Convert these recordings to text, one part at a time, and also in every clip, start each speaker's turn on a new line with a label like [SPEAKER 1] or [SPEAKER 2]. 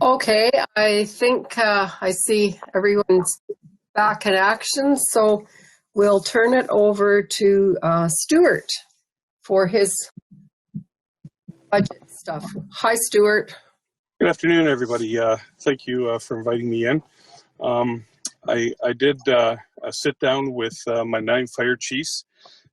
[SPEAKER 1] Okay, I think I see everyone's back in action, so we'll turn it over to Stuart for his budget stuff. Hi, Stuart.
[SPEAKER 2] Good afternoon, everybody. Thank you for inviting me in. I did a sit down with my 9 fire chiefs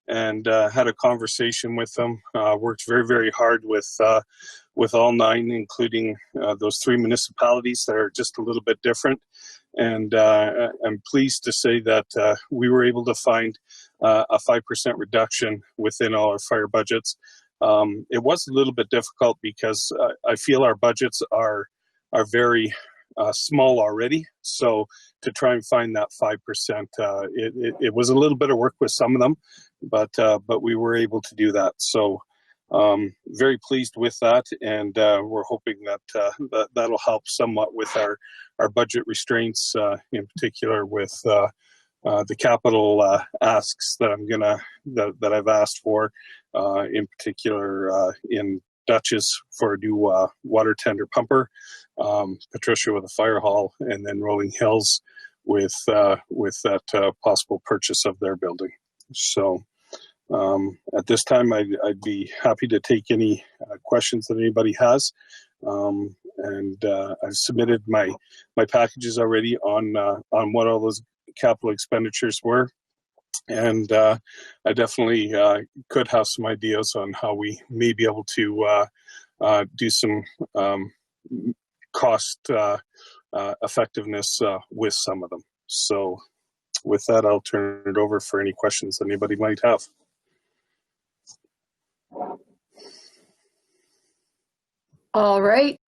[SPEAKER 2] and had a conversation with them. Worked very, very hard with all 9, including those 3 municipalities that are just a little bit different. And I'm pleased to say that we were able to find a 5% reduction within all our fire budgets. It was a little bit difficult because I feel our budgets are very small already. So to try and find that 5%, it was a little bit of work with some of them, but we were able to do that. So very pleased with that, and we're hoping that that'll help somewhat with our budget restraints, in particular with the capital asks that I've asked for, in particular in Dutchess for a new water tender pumper, Patricia with a fire hall, and then Rolling Hills with that possible purchase of their building. So at this time, I'd be happy to take any questions that anybody has. And I've submitted my packages already on what all those capital expenditures were. And I definitely could have some ideas on how we may be able to do some cost effectiveness with some of them. So with that, I'll turn it over for any questions that anybody might have.
[SPEAKER 1] All right,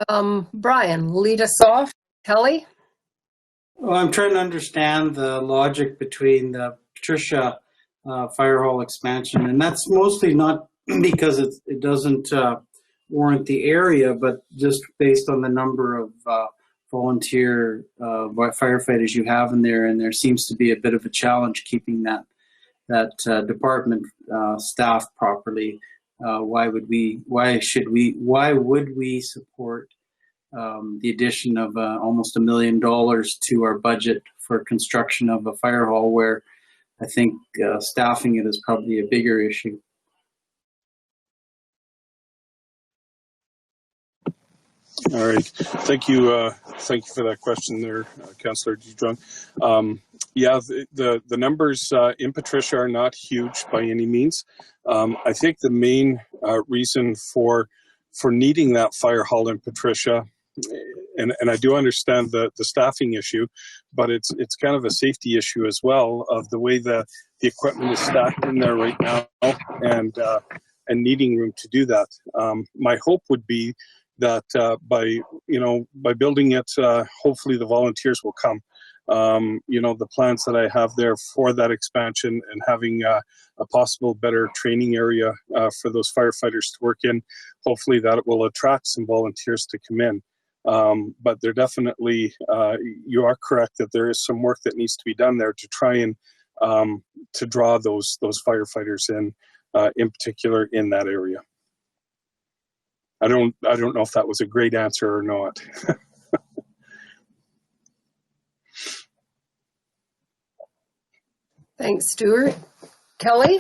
[SPEAKER 1] Brian, lead us off. Kelly?
[SPEAKER 3] Well, I'm trying to understand the logic between the Patricia fire hall expansion, and that's mostly not because it doesn't warrant the area, but just based on the number of volunteer firefighters you have in there, and there seems to be a bit of a challenge keeping that department staffed properly. Why would we support the addition of almost $1 million to our budget for construction of a fire hall, where I think staffing it is probably a bigger issue?
[SPEAKER 2] All right, thank you for that question there, Councillor Dujon. Yeah, the numbers in Patricia are not huge by any means. I think the main reason for needing that fire hall in Patricia, and I do understand the staffing issue, but it's kind of a safety issue as well, of the way the equipment is stacked in there right now, and needing room to do that. My hope would be that by building it, hopefully the volunteers will come. The plans that I have there for that expansion and having a possible better training area for those firefighters to work in, hopefully that will attract some volunteers to come in. But there definitely, you are correct that there is some work that needs to be done there to try and to draw those firefighters in particular in that area. I don't know if that was a great answer or not.
[SPEAKER 1] Thanks, Stuart. Kelly?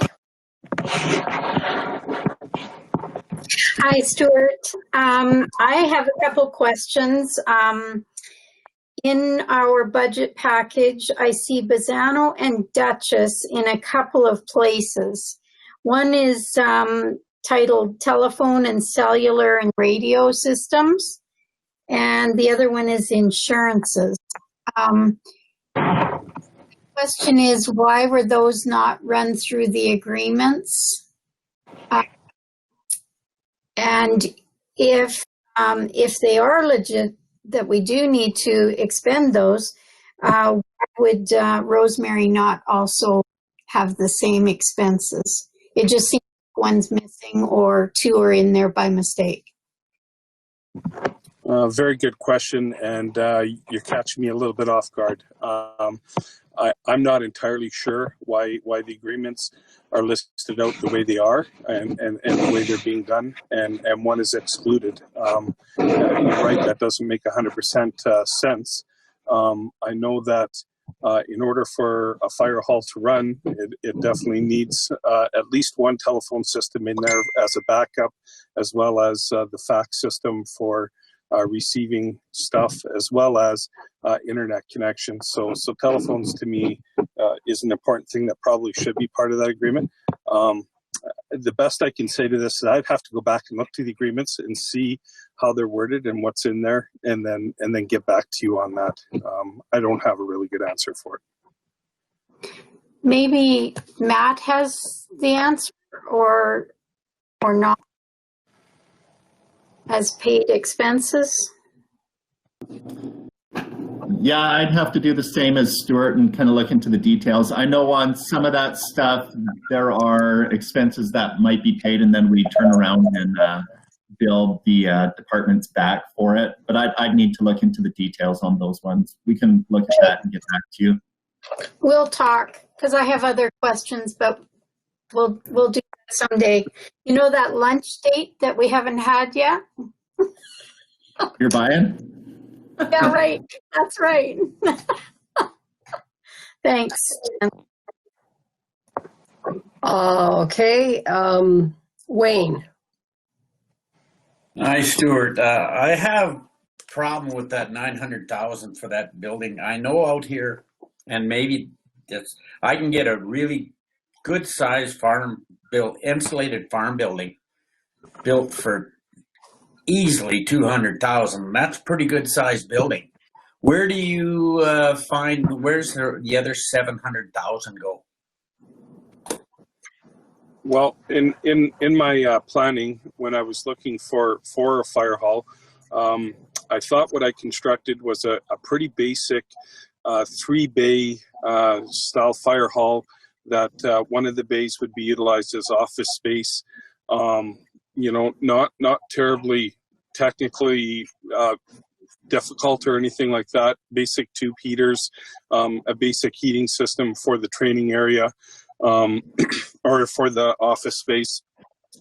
[SPEAKER 4] Hi, Stuart. I have a couple questions. In our budget package, I see Bazzano and Dutchess in a couple of places. One is titled Telephone and Cellular and Radio Systems, and the other one is Insurances. The question is, why were those not run through the agreements? And if they are legit, that we do need to expend those, would Rosemary not also have the same expenses? It just seems like one's missing or 2 are in there by mistake.
[SPEAKER 2] Very good question, and you're catching me a little bit off guard. I'm not entirely sure why the agreements are listed out the way they are and the way they're being done, and one is excluded. You're right, that doesn't make 100% sense. I know that in order for a fire hall to run, it definitely needs at least one telephone system in there as a backup, as well as the fax system for receiving stuff, as well as internet connection. So telephones to me is an important thing that probably should be part of that agreement. The best I can say to this is I'd have to go back and look to the agreements and see how they're worded and what's in there, and then get back to you on that. I don't have a really good answer for it.
[SPEAKER 4] Maybe Matt has the answer, or not. Has paid expenses.
[SPEAKER 5] Yeah, I'd have to do the same as Stuart and kind of look into the details. I know on some of that stuff, there are expenses that might be paid and then we turn around and bill the departments back for it. But I'd need to look into the details on those ones. We can look at that and get back to you.
[SPEAKER 4] We'll talk, because I have other questions, but we'll do that someday. You know that lunch date that we haven't had yet?
[SPEAKER 5] You're buying?
[SPEAKER 4] Yeah, right. That's right. Thanks.
[SPEAKER 1] Okay, Wayne.
[SPEAKER 6] Hi, Stuart. I have a problem with that 900,000 for that building. I know out here, and maybe I can get a really good sized insulated farm building built for easily 200,000. That's a pretty good sized building. Where do you where's the other 700,000 go?
[SPEAKER 2] Well, in my planning, when I was looking for a fire hall, I thought what I constructed was a pretty basic 3-bay style fire hall that one of the bays would be utilized as office space. You know, not terribly technically difficult or anything like that. Basic tube heaters, a basic heating system for the training area, or for the office space.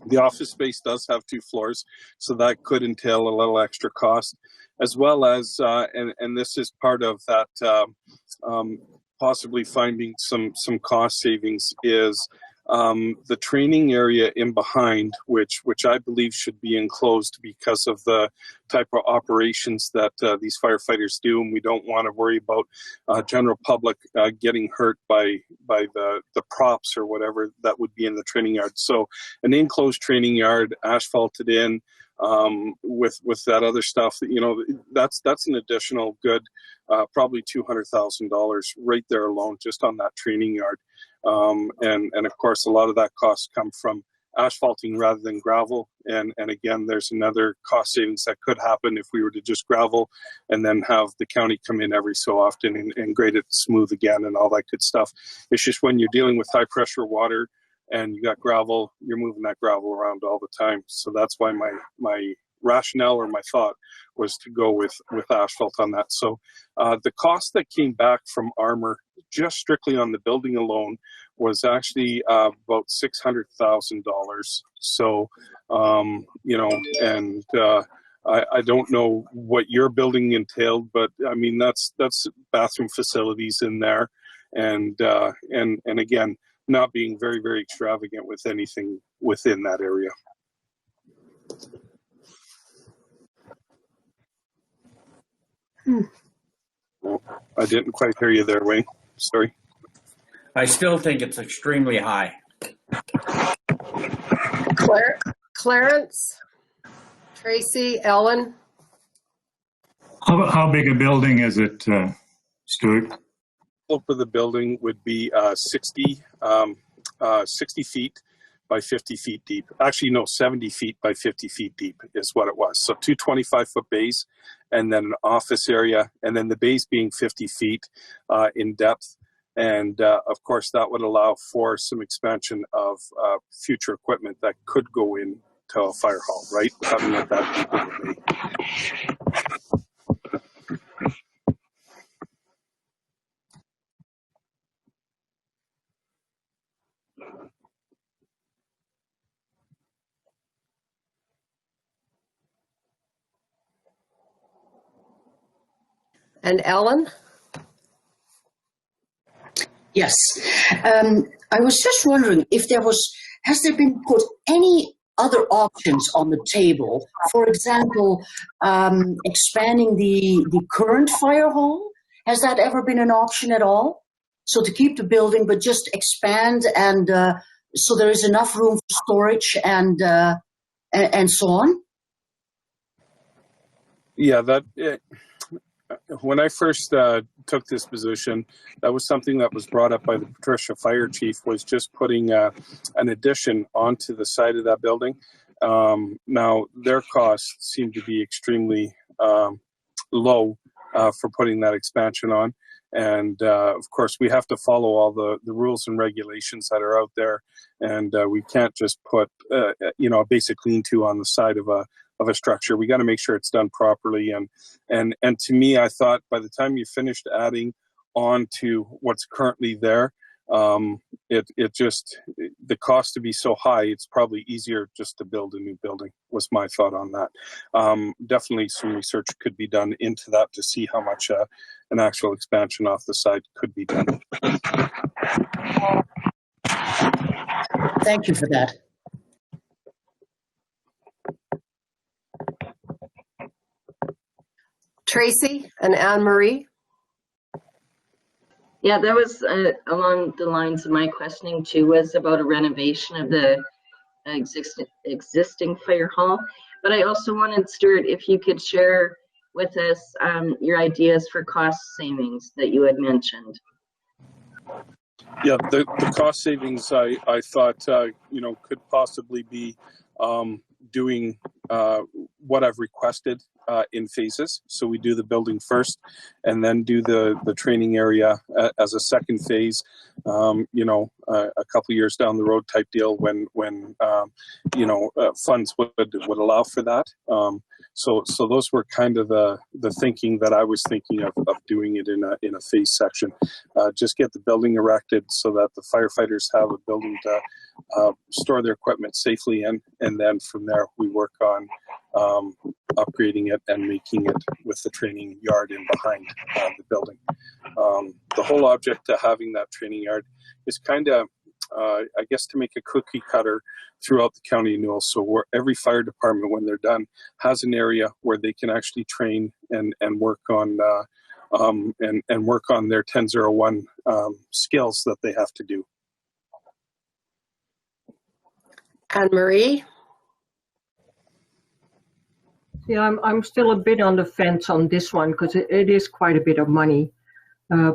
[SPEAKER 2] The office space does have 2 floors, so that could entail a little extra cost, as well as, and this is part of that, possibly finding some cost savings, is the training area in behind, which I believe should be enclosed because of the type of operations that these firefighters do, and we don't want to worry about general public getting hurt by the props or whatever that would be in the training yard. So an enclosed training yard, asphalted in, with that other stuff, you know, that's an additional good probably $200,000 right there alone just on that training yard. And of course, a lot of that costs come from asphalting rather than gravel. And again, there's another cost savings that could happen if we were to just gravel and then have the county come in every so often and grade it smooth again and all that good stuff. It's just when you're dealing with high pressure water and you got gravel, you're moving that gravel around all the time. So that's why my rationale or my thought was to go with asphalt on that. So the cost that came back from Armor, just strictly on the building alone, was actually about $600,000. So, you know, and I don't know what your building entailed, but I mean, that's bathroom facilities in there. And again, not being very, very extravagant with anything within that area. Well, I didn't quite hear you there, Wayne. Sorry.
[SPEAKER 6] I still think it's extremely high.
[SPEAKER 1] Clarence, Tracy, Ellen.
[SPEAKER 7] How big a building is it, Stuart?
[SPEAKER 2] For the building would be 60 feet by 50 feet deep. Actually, no, 70 feet by 50 feet deep is what it was. So 2 25-foot bays, and then an office area, and then the bays being 50 feet in depth. And of course, that would allow for some expansion of future equipment that could go into a fire hall, right? Having it that deep in the bay.
[SPEAKER 1] And Ellen?
[SPEAKER 8] Yes. I was just wondering if has there been put any other options on the table? For example, expanding the current fire hall? Has that ever been an option at all? So to keep the building, but just expand and so there is enough room for storage and so on?
[SPEAKER 2] Yeah, when I first took this position, that was something that was brought up by the Patricia Fire Chief, was just putting an addition onto the side of that building. Now, their costs seem to be extremely low for putting that expansion on. And of course, we have to follow all the rules and regulations that are out there. And we can't just put, a basic lean-to on the side of a structure. We got to make sure it's done properly. And to me, I thought by the time you finished adding on to what's currently there, the cost to be so high, it's probably easier just to build a new building, was my thought on that. Definitely some research could be done into that to see how much an actual expansion off the side could be done.
[SPEAKER 8] Thank you for that.
[SPEAKER 1] Tracy and Anne-Marie?
[SPEAKER 9] Yeah, that was along the lines of my questioning too, was about a renovation of the existing fire hall. But I also wanted, Stuart, if you could share with us your ideas for cost savings that you had mentioned.
[SPEAKER 2] Yeah, the cost savings I thought could possibly be doing what I've requested in phases. So we do the building first and then do the training area as a second phase, a couple years down the road type deal when funds would allow for that. So those were kind of the thinking that I was thinking of doing it in a phase section. Just get the building erected so that the firefighters have a building to store their equipment safely in, and then from there we work on upgrading it and making it with the training yard in behind the building. The whole object to having that training yard is kind of, I guess, to make a cookie cutter throughout the county of Newell. So where every fire department, when they're done, has an area where they can actually train and work on work on their 1001 skills that they have to do.
[SPEAKER 1] Anne-Marie?
[SPEAKER 10] Yeah, I'm still a bit on the fence on this one because it is quite a bit of money.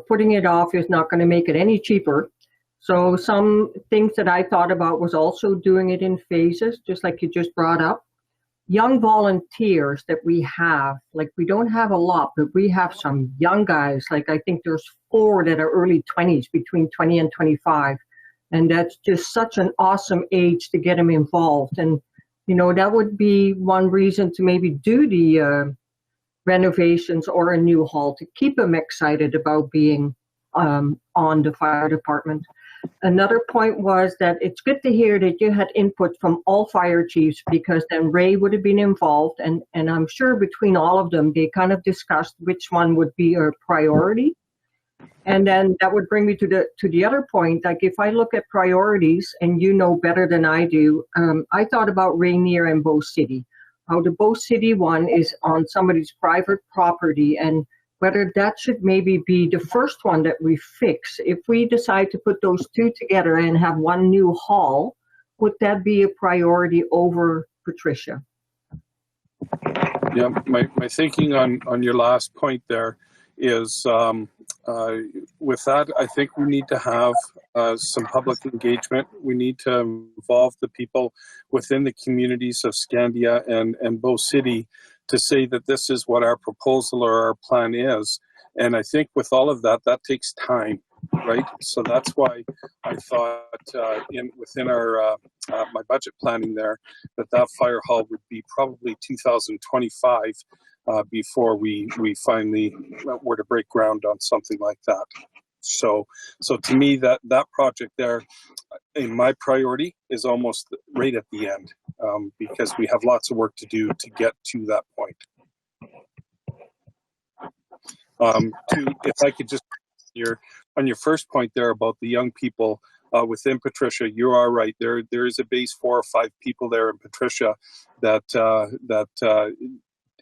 [SPEAKER 10] Putting it off is not going to make it any cheaper. So some things that I thought about was also doing it in phases, just like you just brought up. Young volunteers that we have, like we don't have a lot, but we have some young guys. Like I think there's 4 that are early 20s, between 20 and 25. And that's just such an awesome age to get them involved. And that would be one reason to maybe do the renovations or a new hall to keep them excited about being on the fire department. Another point was that it's good to hear that you had input from all fire chiefs, because then Ray would have been involved, and I'm sure between all of them, they kind of discussed which one would be a priority. And then that would bring me to the other point. Like if I look at priorities, and you know better than I do, I thought about Rainier and Bow City. How the Bow City one is on somebody's private property, and whether that should maybe be the first one that we fix. If we decide to put those two together and have one new hall, would that be a priority over Patricia?
[SPEAKER 2] Yeah, my thinking on your last point there is with that, I think we need to have some public engagement. We need to involve the people within the communities of Scandia and Bow City to say that this is what our proposal or our plan is. And I think with all of that, that takes time, right? So that's why I thought within our my budget planning there, that fire hall would be probably 2025 before we finally were to break ground on something like that. So to me, that project there, in my priority, is almost right at the end, because we have lots of work to do to get to that point. If I could just, on your first point there about the young people within Patricia, you are right. There is a base 4 or 5 people there in Patricia that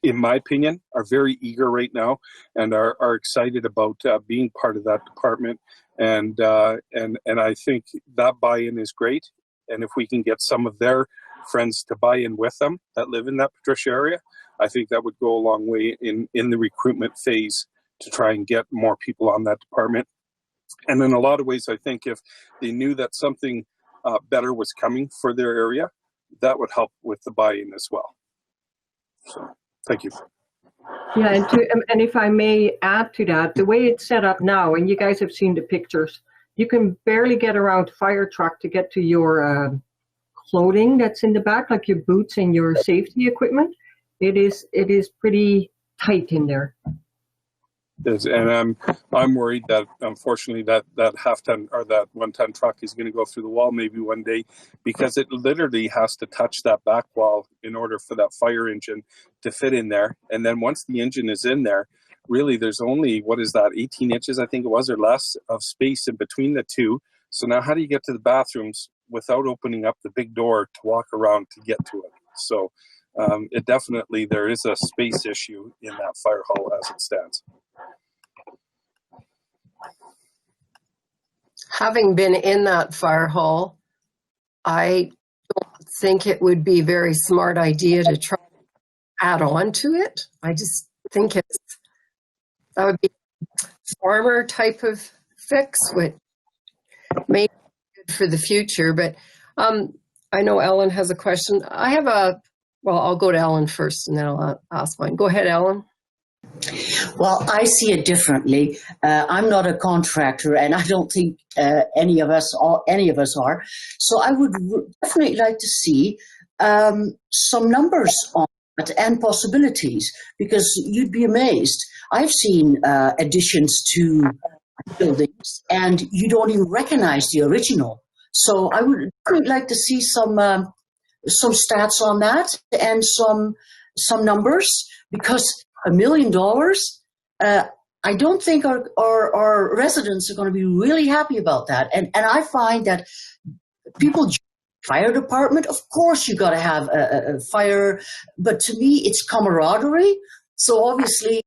[SPEAKER 2] in my opinion, are very eager right now and are excited about being part of that department. And I think that buy-in is great. And if we can get some of their friends to buy in with them that live in that Patricia area, I think that would go a long way in the recruitment phase to try and get more people on that department. And in a lot of ways, I think if they knew that something better was coming for their area, that would help with the buy-in as well. So, thank you.
[SPEAKER 10] Yeah, and if I may add to that, the way it's set up now, and you guys have seen the pictures, you can barely get around fire truck to get to your clothing that's in the back, like your boots and your safety equipment. It is pretty tight in there.
[SPEAKER 2] And I'm worried that unfortunately that half-ton or that 1-ton truck is going to go through the wall maybe one day, because it literally has to touch that back wall in order for that fire engine to fit in there. And then once the engine is in there, really there's only, 18 inches I think it was, or less, of space in between the two. So now how do you get to the bathrooms without opening up the big door to walk around to get to it? So it definitely, there is a space issue in that fire hall as it stands.
[SPEAKER 1] Having been in that fire hall, I don't think it would be a very smart idea to try to add on to it. I just think that would be a farmer type of fix, which may be good for the future. But I know Ellen has a question. I'll go to Ellen first and then I'll ask mine. Go ahead, Ellen.
[SPEAKER 8] Well, I see it differently. I'm not a contractor, and I don't think any of us are. So I would definitely like to see some numbers on it and possibilities, because you'd be amazed. I've seen additions to buildings, and you don't even recognize the original. So I would definitely like to see some stats on that and some numbers, because $1 million, I don't think our residents are going to be really happy about that. And I find that people, fire department, of course you got to have a fire, but to me it's camaraderie. So obviously,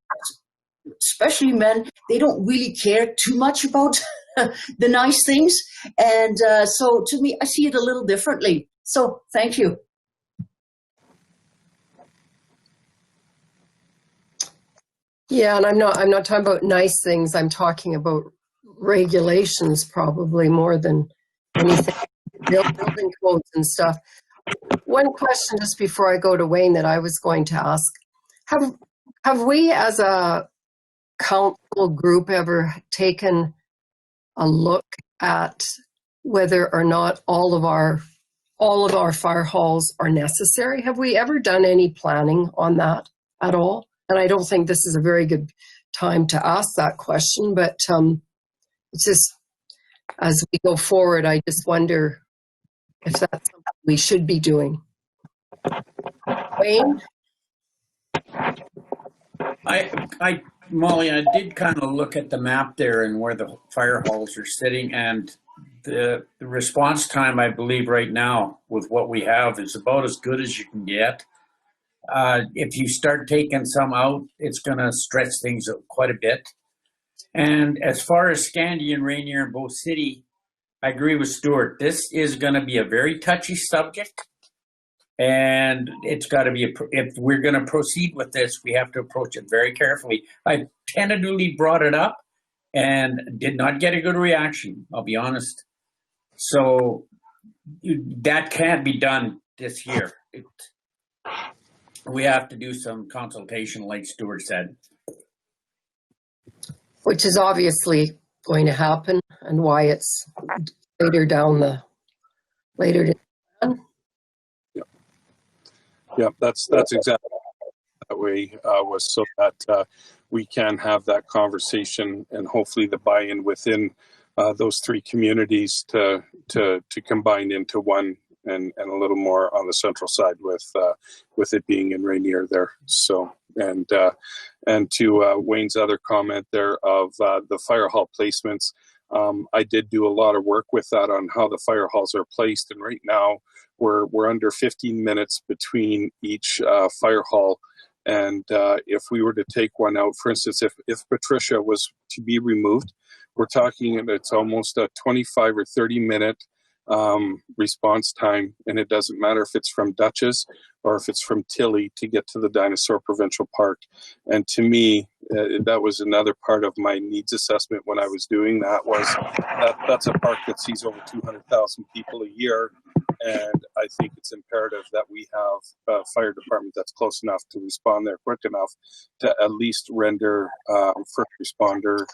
[SPEAKER 8] especially men, they don't really care too much about the nice things. And so to me, I see it a little differently. So thank you.
[SPEAKER 1] Yeah, and I'm not talking about nice things. I'm talking about regulations probably more than anything, building codes and stuff. One question just before I go to Wayne that I was going to ask. Have we as a council group ever taken a look at whether or not all of our fire halls are necessary? Have we ever done any planning on that at all? And I don't think this is a very good time to ask that question, but it's just, as we go forward, I just wonder if that's something we should be doing. Wayne?
[SPEAKER 6] Molly, I did kind of look at the map there and where the fire halls are sitting, and the response time, I believe right now with what we have is about as good as you can get. If you start taking some out, it's going to stretch things out quite a bit. And as far as Scandia and Rainier and Bow City, I agree with Stuart. This is going to be a very touchy subject. And it's got to be, if we're going to proceed with this, we have to approach it very carefully. I tentatively brought it up and did not get a good reaction, I'll be honest. So that can't be done this year. We have to do some consultation, like Stuart said.
[SPEAKER 1] Which is obviously going to happen, and why it's later down the line.
[SPEAKER 2] Yeah, that's exactly that way, was so that we can have that conversation and hopefully the buy-in within those three communities to combine into one and a little more on the central side with it being in Rainier there. So, and to Wayne's other comment there of the fire hall placements, I did do a lot of work with that on how the fire halls are placed, and right now we're under 15 minutes between each fire hall. And if we were to take one out, for instance, if Patricia was to be removed, we're talking it's almost a 25 or 30 minute response time, and it doesn't matter if it's from Dutchess or if it's from Tilly to get to the Dinosaur Provincial Park. And to me, that was another part of my needs assessment when I was doing that, was that's a park that sees over 200,000 people a year. And I think it's imperative that we have a fire department that's close enough to respond there quick enough to at least render first responder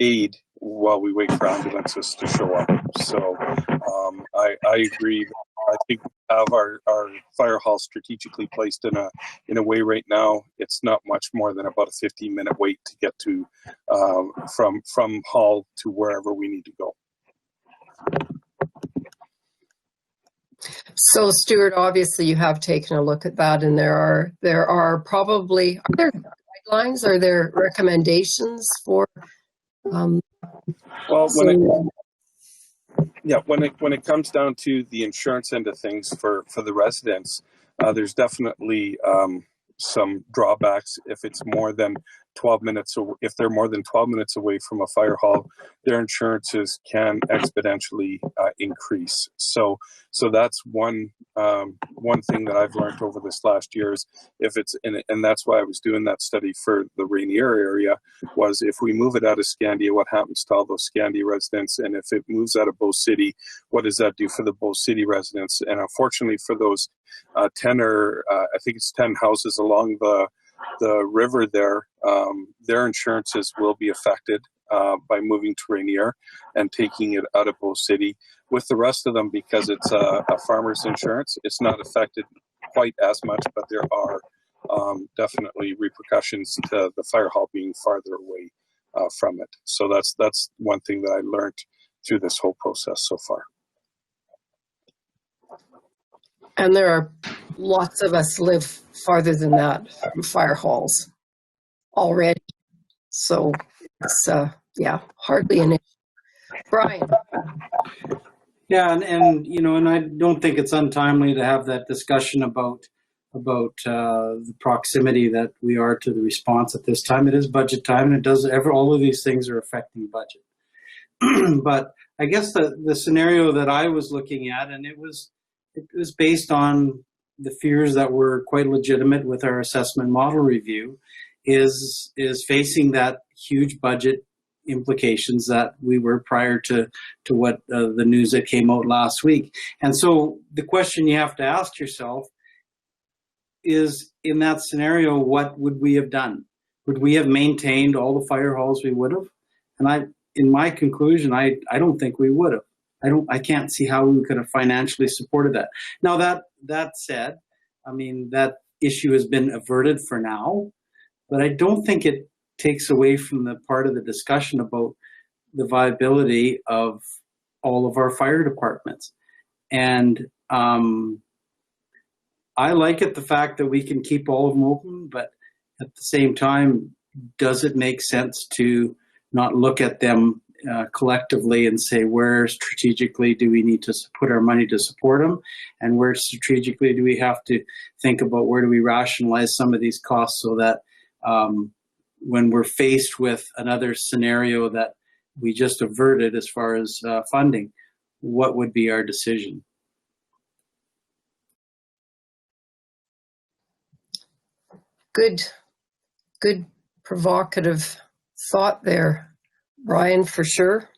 [SPEAKER 2] aid while we wait for ambulances to show up. So I agree. I think we have our fire hall strategically placed in a way right now. It's not much more than about a 15-minute wait to get to from hall to wherever we need to go.
[SPEAKER 1] So Stuart, obviously you have taken a look at that, and there are probably, are there guidelines, are there recommendations for
[SPEAKER 2] well, when it comes down to the insurance end of things for the residents, there's definitely some drawbacks if it's more than 12 minutes, if they're more than 12 minutes away from a fire hall, their insurances can exponentially increase. So that's one thing that I've learned over this last year is if it's and that's why I was doing that study for the Rainier area, was if we move it out of Scandia, what happens to all those Scandia residents? And if it moves out of Bow City, what does that do for the Bow City residents? And unfortunately for those 10 or I think it's 10 houses along the river there, their insurances will be affected by moving to Rainier and taking it out of Bow City. With the rest of them, because it's a farmer's insurance, it's not affected quite as much, but there are definitely repercussions to the fire hall being farther away from it. So that's one thing that I learned through this whole process so far.
[SPEAKER 1] And there are lots of us live farther than that from fire halls already. So it's, hardly an issue. Brian.
[SPEAKER 3] Yeah, and you know, and I don't think it's untimely to have that discussion about the proximity that we are to the response at this time. It is budget time, and all of these things are affecting budget. But I guess the scenario that I was looking at, and it was based on the fears that were quite legitimate with our assessment model review, is facing that huge budget implications that we were prior to what the news that came out last week. And so the question you have to ask yourself is, in that scenario, what would we have done? Would we have maintained all the fire halls we would have? And in my conclusion, I don't think we would have. I can't see how we could have financially supported that. Now that said, I mean, that issue has been averted for now, but I don't think it takes away from the part of the discussion about the viability of all of our fire departments. And I like it, the fact that we can keep all of them open, but at the same time, does it make sense to not look at them collectively and say, where strategically do we need to put our money to support them, and where strategically do we have to think about where do we rationalize some of these costs, so that when we're faced with another scenario that we just averted as far as funding, what would be our decision?
[SPEAKER 1] Good provocative thought there, Brian, for sure.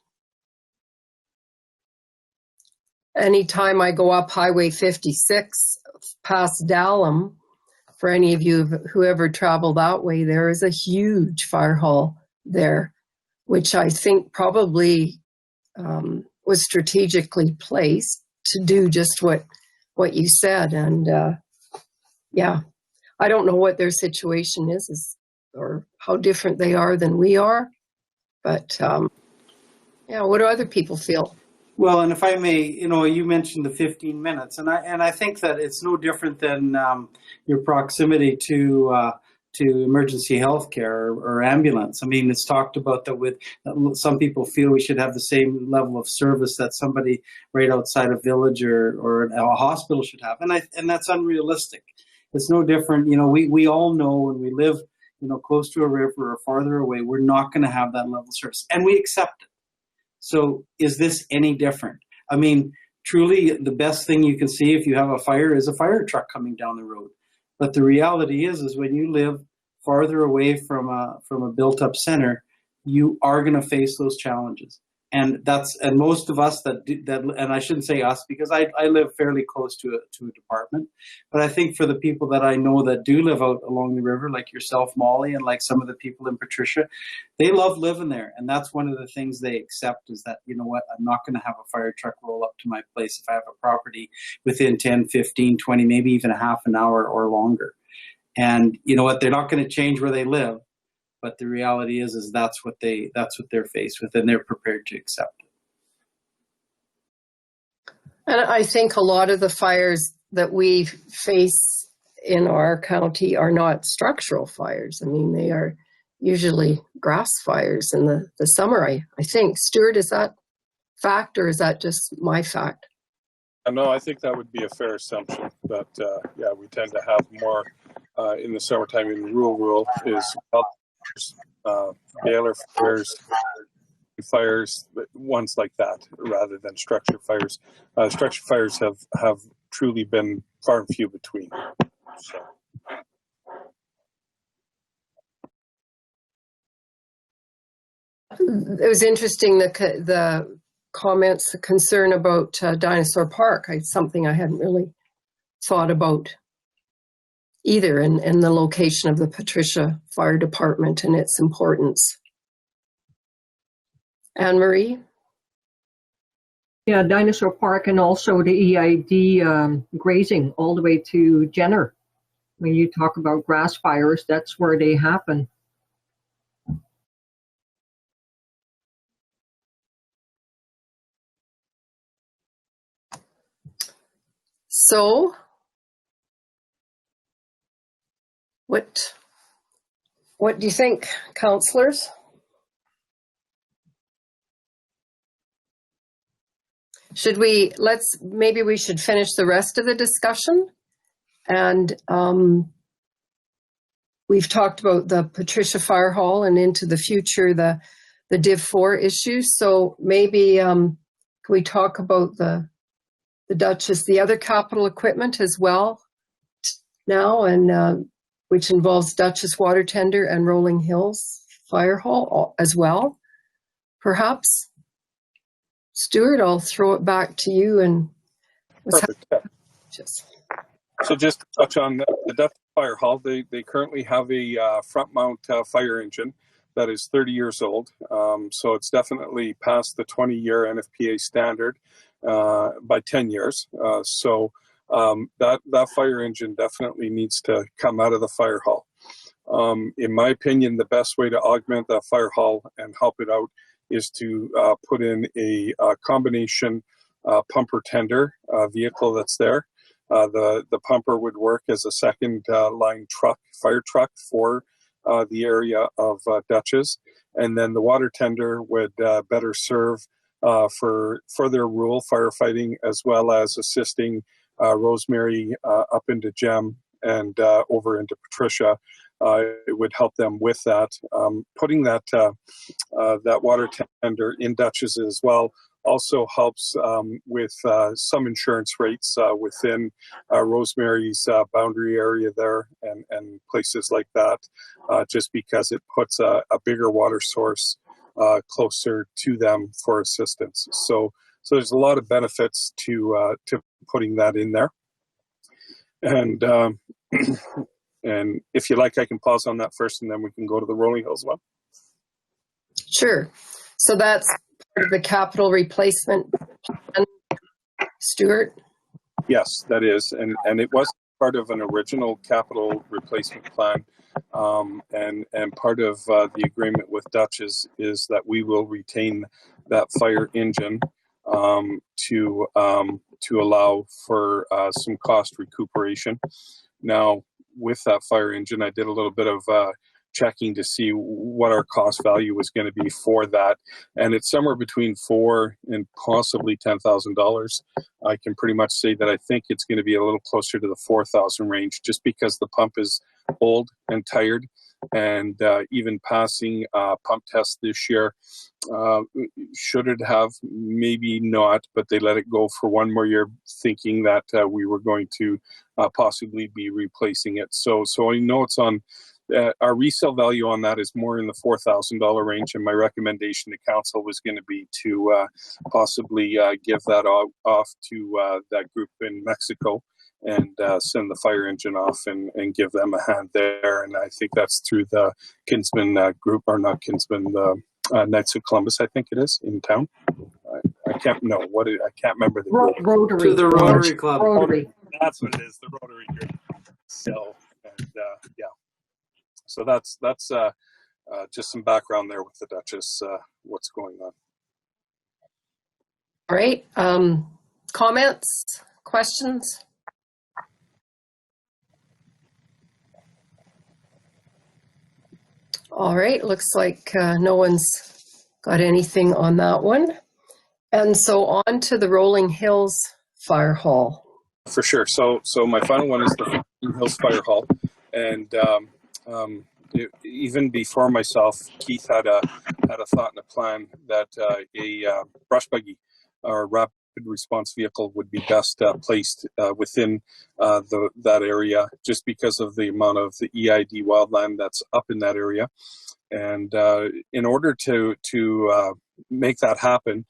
[SPEAKER 1] Anytime I go up Highway 56 past Dallam, for any of you who ever travel that way, there is a huge fire hall there, which I think probably was strategically placed to do just what you said. And yeah, I don't know what their situation is or how different they are than we are, but yeah, what do other people feel?
[SPEAKER 3] Well, and if I may, you mentioned the 15 minutes, and I think that it's no different than your proximity to emergency health care or ambulance. I mean, it's talked about that with some people feel we should have the same level of service that somebody right outside a village or a hospital should have, and that's unrealistic. It's no different. We all know when we live, close to a river or farther away, we're not going to have that level of service, and we accept it. So is this any different? I mean, truly, the best thing you can see if you have a fire is a fire truck coming down the road. But the reality is when you live farther away from a built-up center, you are going to face those challenges. And most of us that and I shouldn't say us because I live fairly close to a department, but I think for the people that I know that do live out along the river, like yourself, Molly, and like some of the people in Patricia, they love living there. And that's one of the things they accept is that, I'm not going to have a fire truck roll up to my place if I have a property within 10, 15, 20, maybe even a half an hour or longer. And you know what, they're not going to change where they live. But the reality is that's what they're faced with, and they're prepared to accept it.
[SPEAKER 1] And I think a lot of the fires that we face in our county are not structural fires. I mean, they are usually grass fires in the summer, I think. Stuart, is that fact or is that just my fact?
[SPEAKER 2] No, I think that would be a fair assumption. But yeah, we tend to have more in the summertime in rural is baler fires, ones like that, rather than structure fires. Structure fires have truly been far and few between. So.
[SPEAKER 1] It was interesting, the comments, the concern about Dinosaur Park. Something I hadn't really thought about either, and the location of the Patricia Fire Department and its importance. Anne-Marie?
[SPEAKER 10] Yeah, Dinosaur Park and also the EID grazing all the way to Jenner. When you talk about grass fires, that's where they happen.
[SPEAKER 1] So, what do you think, councillors? Maybe we should finish the rest of the discussion. And we've talked about the Patricia Fire Hall and into the future, the Div 4 issues. So maybe can we talk about the Duchess, the other capital equipment as well now, and which involves Duchess Water Tender and Rolling Hills Fire Hall as well, perhaps? Stuart, I'll throw it back to you. And
[SPEAKER 2] perfect. So just to touch on the Duchess Fire Hall, they currently have a front mount fire engine that is 30 years old. So it's definitely past the 20-year NFPA standard by 10 years. So that fire engine definitely needs to come out of the fire hall. In my opinion, the best way to augment that fire hall and help it out is to put in a combination pumper tender vehicle that's there. The pumper would work as a second line fire truck for the area of Duchess, and then the water tender would better serve for further rural firefighting, as well as assisting Rosemary up into Gem and over into Patricia. It would help them with that. Putting that water tender in Duchess as well also helps with some insurance rates within Rosemary's boundary area there and places like that, just because it puts a bigger water source closer to them for assistance. So there's a lot of benefits to putting that in there. And and if you like, I can pause on that first, and then we can go to the Rolling Hills one.
[SPEAKER 1] Sure. So that's part of the capital replacement plan, Stuart?
[SPEAKER 2] Yes, that is. And it was part of an original capital replacement plan. And part of the agreement with Duchess is that we will retain that fire engine to allow for some cost recuperation. Now, with that fire engine, I did a little bit of checking to see what our cost value was going to be for that, and it's somewhere between $4,000 and possibly $10,000. I can pretty much say that I think it's going to be a little closer to the 4,000 range, just because the pump is old and tired, and even passing pump tests this year. Should it have? Maybe not, but they let it go for one more year, thinking that we were going to possibly be replacing it. So I know it's on. Our resale value on that is more in the $4,000 range, and my recommendation to council was going to be to possibly give that off to that group in Mexico and send the fire engine off and give them a hand there. And I think that's through the Kinsman group, or not Kinsman, the Knights of Columbus, I think it is, in town. I can't know what I can't remember the group.
[SPEAKER 10] Rotary.
[SPEAKER 3] To the Rotary Club.
[SPEAKER 10] Rotary.
[SPEAKER 2] That's what it is, the Rotary group. So, and yeah. So that's just some background there with the Duchess, what's going on.
[SPEAKER 1] All right. Comments, questions? All right. Looks like no one's got anything on that one. And so on to the Rolling Hills Fire Hall.
[SPEAKER 2] For sure. So my final one is the Rolling Hills Fire Hall, and even before myself, Keith had a thought and a plan that a brush buggy or rapid response vehicle would be best placed within that area, just because of the amount of the EID wildland that's up in that area. And in order to make that happen,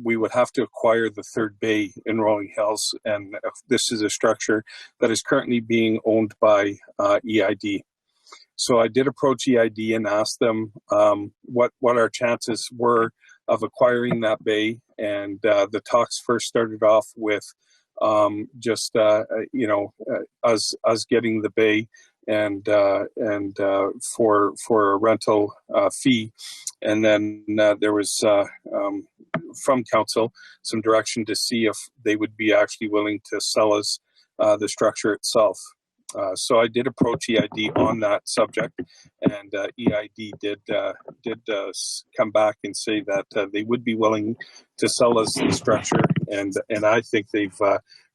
[SPEAKER 2] we would have to acquire the third bay in Rolling Hills, and this is a structure that is currently being owned by EID. So I did approach EID and asked them what our chances were of acquiring that bay, and the talks first started off with just us getting the bay and for a rental fee, and then there was from council some direction to see if they would be actually willing to sell us the structure itself. So I did approach EID on that subject, and EID did come back and say that they would be willing to sell us the structure, and I think they've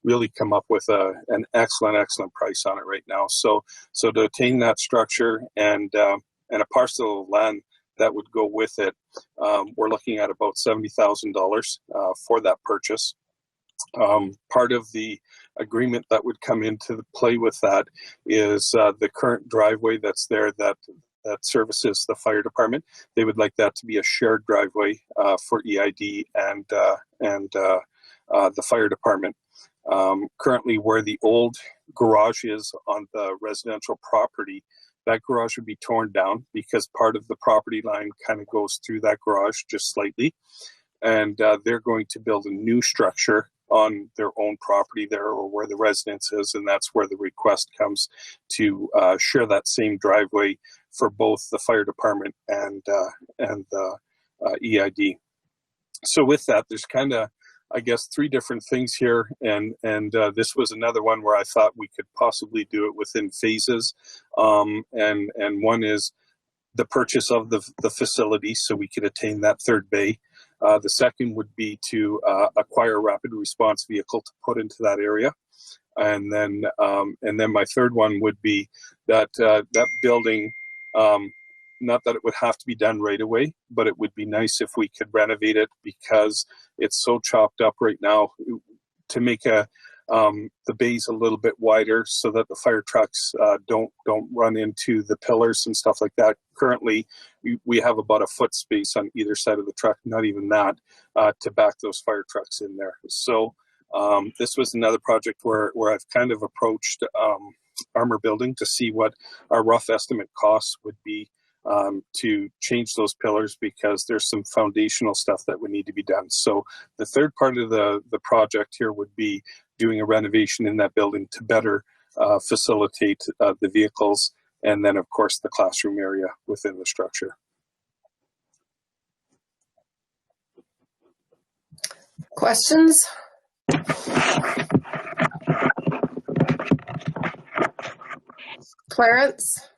[SPEAKER 2] really come up with an excellent price on it right now. So to attain that structure and a parcel of land that would go with it, we're looking at about $70,000 for that purchase. Part of the agreement that would come into play with that is the current driveway that's there that services the fire department. They would like that to be a shared driveway for EID and the fire department. Currently, where the old garage is on the residential property, that garage would be torn down because part of the property line kind of goes through that garage just slightly, and they're going to build a new structure on their own property there, or where the residence is, and that's where the request comes to share that same driveway for both the fire department and the EID. So with that, there's kind of, I guess, three different things here, and this was another one where I thought we could possibly do it within phases, and one is the purchase of the facility so we could attain that third bay. The second would be to acquire a rapid response vehicle to put into that area, and then my third one would be that that building. Not that it would have to be done right away, but it would be nice if we could renovate it because it's so chopped up right now. To make the bays a little bit wider so that the fire trucks don't run into the pillars and stuff like that. Currently, we have about a foot space on either side of the truck, not even that, to back those fire trucks in there. So this was another project where I've kind of approached Armor Building to see what our rough estimate costs would be to change those pillars, because there's some foundational stuff that would need to be done. So the third part of the project here would be doing a renovation in that building to better facilitate the vehicles, and then of course the classroom area within the structure.
[SPEAKER 1] Questions? Clarence?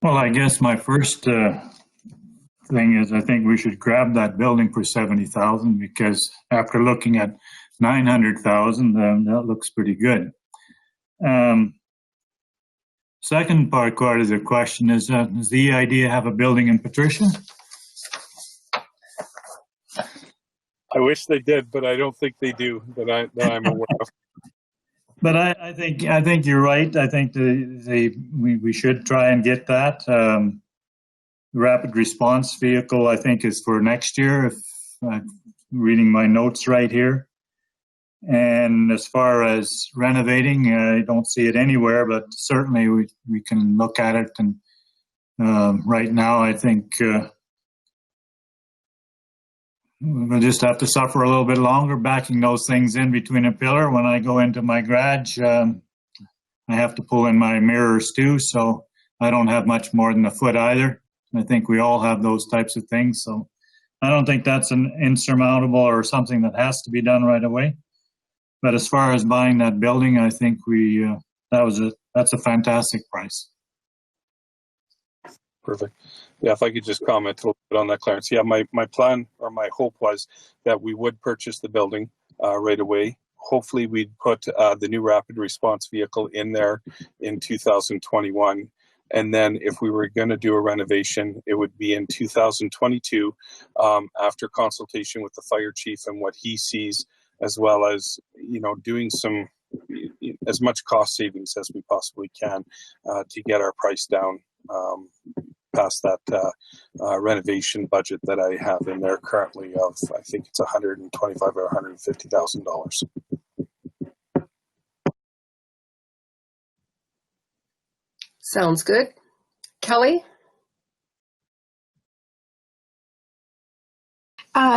[SPEAKER 7] Well, I guess my first thing is I think we should grab that building for 70,000 because after looking at 900,000, that looks pretty good. Second part of the question is, does the idea have a building in Patricia?
[SPEAKER 2] I wish they did, but I don't think they do that I'm aware of.
[SPEAKER 7] But I think you're right. I think we should try and get that. Rapid response vehicle, I think, is for next year, if I'm reading my notes right here. And as far as renovating, I don't see it anywhere, but certainly we can look at it. And right now, I think we'll just have to suffer a little bit longer backing those things in between a pillar. When I go into my garage, I have to pull in my mirrors too, so I don't have much more than a foot either. I think we all have those types of things, so I don't think that's an insurmountable or something that has to be done right away. But as far as buying that building, I think that's a fantastic price.
[SPEAKER 2] Perfect. Yeah, if I could just comment a little bit on that, Clarence. Yeah, my plan or my hope was that we would purchase the building right away. Hopefully we'd put the new rapid response vehicle in there in 2021. And then if we were going to do a renovation, it would be in 2022 after consultation with the fire chief and what he sees, as well as, doing as much cost savings as we possibly can to get our price down past that renovation budget that I have in there currently of, I think it's $125,000 or $150,000.
[SPEAKER 1] Sounds good. Kelly?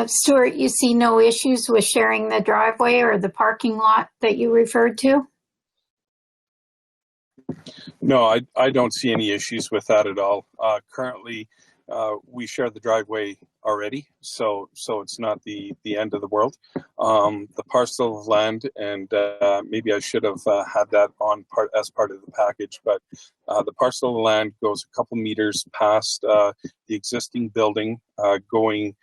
[SPEAKER 4] Stuart, you see no issues with sharing the driveway or the parking lot that you referred to?
[SPEAKER 2] No, I don't see any issues with that at all. Currently, we share the driveway already, so it's not the end of the world. The parcel of land, and maybe I should have had that as part of the package, but the parcel of land goes a couple meters past the existing building going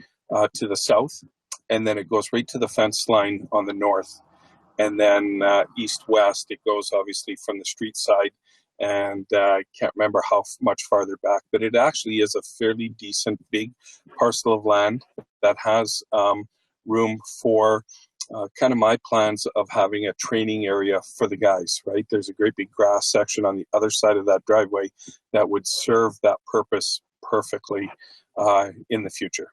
[SPEAKER 2] to the south, and then it goes right to the fence line on the north. And then east-west, it goes obviously from the street side, and I can't remember how much farther back, but it actually is a fairly decent big parcel of land that has room for kind of my plans of having a training area for the guys, right? There's a great big grass section on the other side of that driveway that would serve that purpose perfectly in the future.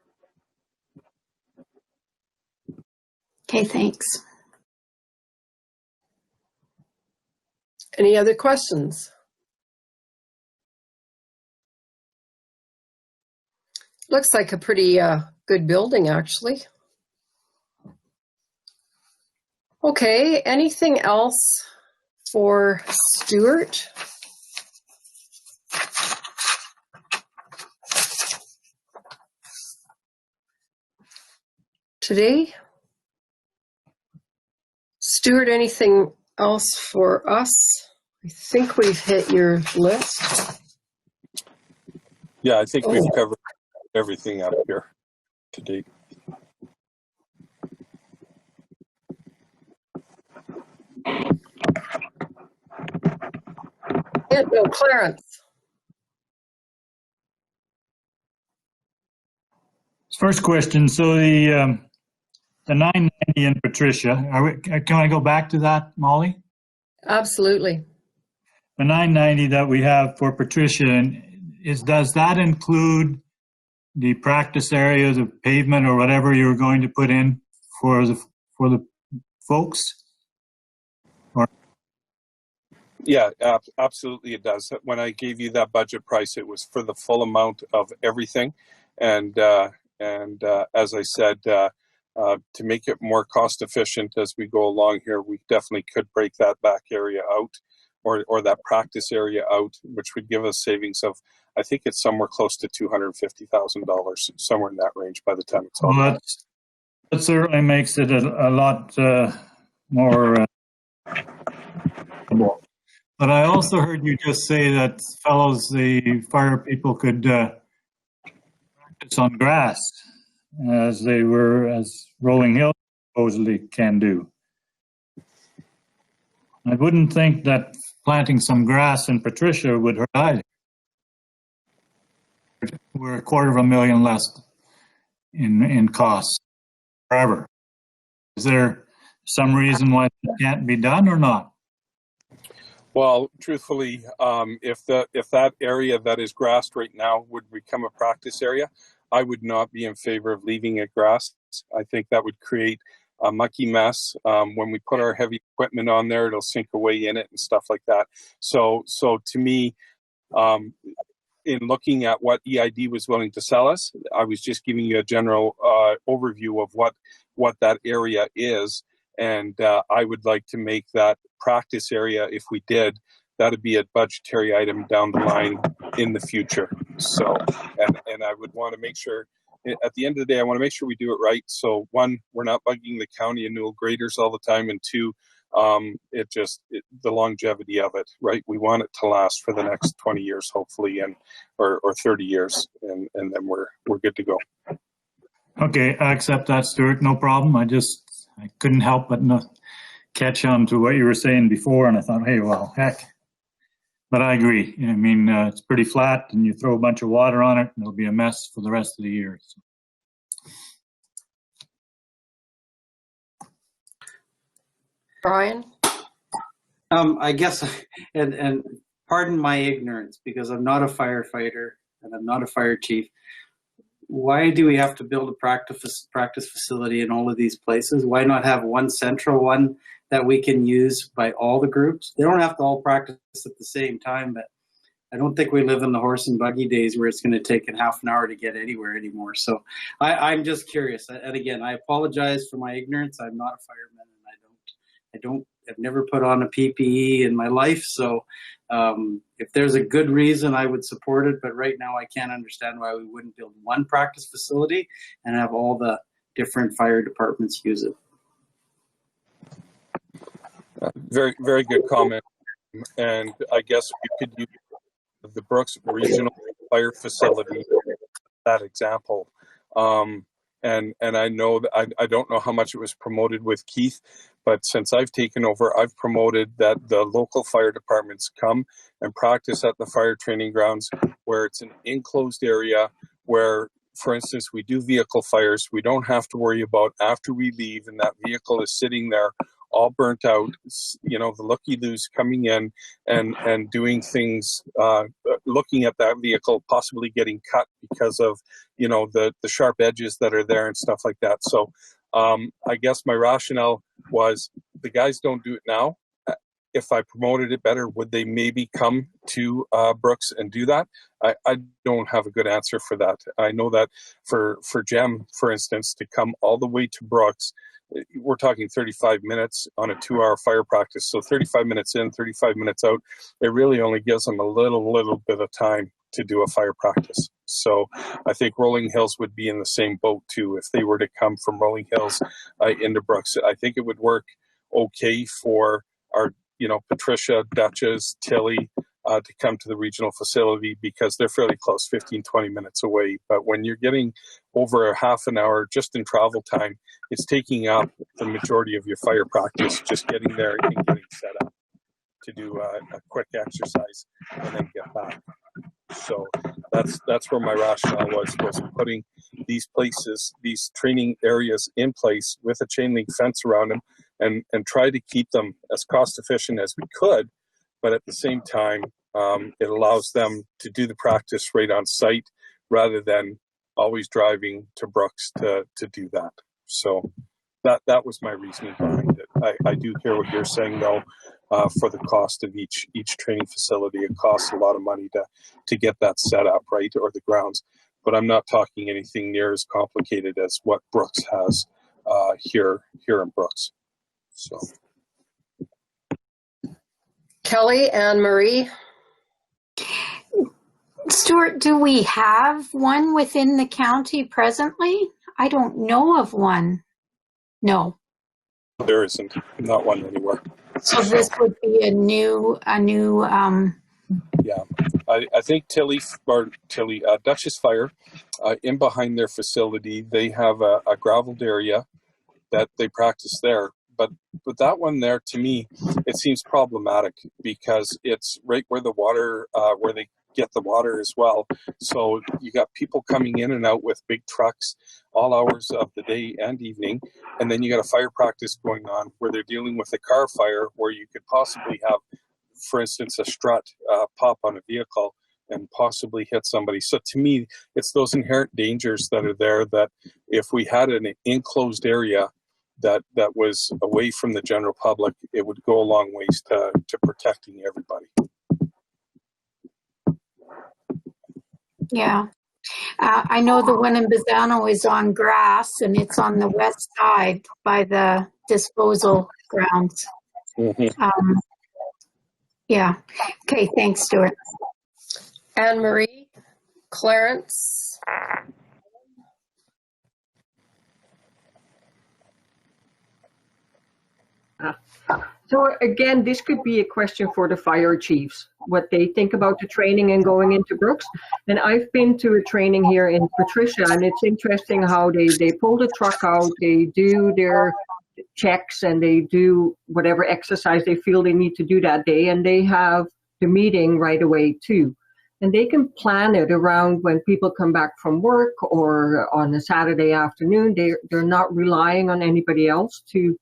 [SPEAKER 4] Okay, thanks.
[SPEAKER 1] Any other questions? Looks like a pretty good building, actually. Okay, anything else for Stuart? Today? Stuart, anything else for us? I think we've hit your list.
[SPEAKER 2] Yeah, I think we've covered everything up here to date.
[SPEAKER 1] Yeah, no, Clarence.
[SPEAKER 7] First question. So the 990 in Patricia. Can I go back to that, Molly?
[SPEAKER 1] Absolutely.
[SPEAKER 7] The 990 that we have for Patricia, does that include the practice area, the pavement, or whatever you're going to put in for the folks? Or?
[SPEAKER 2] Yeah, absolutely it does. When I gave you that budget price, it was for the full amount of everything, and as I said, to make it more cost efficient as we go along here, we definitely could break that back area out, or that practice area out, which would give us savings of, I think it's somewhere close to $250,000, somewhere in that range by the time it's all done.
[SPEAKER 7] It certainly makes it a lot more. But I also heard you just say that fellows, the fire people could practice on grass as Rolling Hill supposedly can do. I wouldn't think that planting some grass in Patricia would hurt either. We're $250,000 less in costs forever. Is there some reason why it can't be done or not?
[SPEAKER 2] Well, truthfully, if that area that is grassed right now would become a practice area, I would not be in favor of leaving it grass. I think that would create a mucky mess. When we put our heavy equipment on there, it'll sink away in it and stuff like that. So to me, in looking at what EID was willing to sell us, I was just giving you a general overview of what that area is. And I would like to make that practice area, if we did, that would be a budgetary item down the line in the future. So, and I would want to make sure, at the end of the day, I want to make sure we do it right. So one, we're not bugging the county annual graders all the time. And two, the longevity of it, right? We want it to last for the next 20 years, hopefully, or 30 years. And then we're good to go.
[SPEAKER 7] Okay, I accept that, Stuart. No problem. I couldn't help but not catch on to what you were saying before, and I thought, hey, well, heck. But I agree. I mean, it's pretty flat, and you throw a bunch of water on it, and it'll be a mess for the rest of the year. So.
[SPEAKER 1] Brian?
[SPEAKER 3] I guess, and pardon my ignorance, because I'm not a firefighter and I'm not a fire chief. Why do we have to build a practice facility in all of these places? Why not have one central one that we can use by all the groups? They don't have to all practice at the same time, but I don't think we live in the horse and buggy days where it's going to take a half an hour to get anywhere anymore. So I'm just curious. And again, I apologize for my ignorance. I'm not a fireman, and I've never put on a PPE in my life. So if there's a good reason, I would support it. But right now, I can't understand why we wouldn't build one practice facility and have all the different fire departments use it.
[SPEAKER 2] Very, very good comment. And I guess we could use the Brooks Regional Fire Facility, that example. And I know that I don't know how much it was promoted with Keith, but since I've taken over, I've promoted that the local fire departments come and practice at the fire training grounds, where it's an enclosed area where, for instance, we do vehicle fires. We don't have to worry about after we leave and that vehicle is sitting there all burnt out, you know, the looky-loos coming in and doing things, looking at that vehicle, possibly getting cut because of, you know, the sharp edges that are there and stuff like that. So I guess my rationale was, the guys don't do it now. If I promoted it better, would they maybe come to Brooks and do that? I don't have a good answer for that. I know that for Jem, for instance, to come all the way to Brooks, we're talking 35 minutes on a 2-hour fire practice. So 35 minutes in, 35 minutes out, it really only gives them a little bit of time to do a fire practice. So I think Rolling Hills would be in the same boat too. If they were to come from Rolling Hills into Brooks, I think it would work okay for our, you know, Patricia, Dutchess, Tilly, to come to the regional facility, because they're fairly close, 15, 20 minutes away. But when you're getting over a half an hour just in travel time, it's taking up the majority of your fire practice, just getting there and getting set up to do a quick exercise and then get back. So that's where my rationale was putting these places, these training areas in place with a chain link fence around them, and try to keep them as cost efficient as we could. But at the same time, it allows them to do the practice right on site rather than always driving to Brooks to do that. So that was my reasoning behind it. I do hear what you're saying, though. For the cost of each training facility, it costs a lot of money to get that set up, right, or the grounds. But I'm not talking anything near as complicated as what Brooks has here in Brooks. So,
[SPEAKER 1] Kelly and Marie?
[SPEAKER 4] Stuart, do we have one within the county presently? I don't know of one. No.
[SPEAKER 2] There isn't, not one anywhere.
[SPEAKER 4] So this would be a new,
[SPEAKER 2] Yeah, I think Dutchess Fire, in behind their facility, they have a graveled area that they practice there. But that one there, to me, it seems problematic because it's right where the water, where they get the water as well. So you got people coming in and out with big trucks all hours of the day and evening. And then you got a fire practice going on where they're dealing with a car fire where you could possibly have, for instance, a strut pop on a vehicle and possibly hit somebody. So to me, it's those inherent dangers that are there that if we had an enclosed area that was away from the general public, it would go a long ways to protecting everybody.
[SPEAKER 4] yeah. I know the one in Bazzano is on grass and it's on the west side by the disposal grounds.
[SPEAKER 2] Mm-hmm.
[SPEAKER 4] Yeah. Okay, thanks, Stuart.
[SPEAKER 1] Anne Marie, Clarence.
[SPEAKER 10] So again, this could be a question for the fire chiefs, what they think about the training and going into Brooks. And I've been to a training here in Patricia, and it's interesting how they pull the truck out, they do their checks, and they do whatever exercise they feel they need to do that day, and they have the meeting right away too. And they can plan it around when people come back from work or on a Saturday afternoon. They're not relying on anybody else to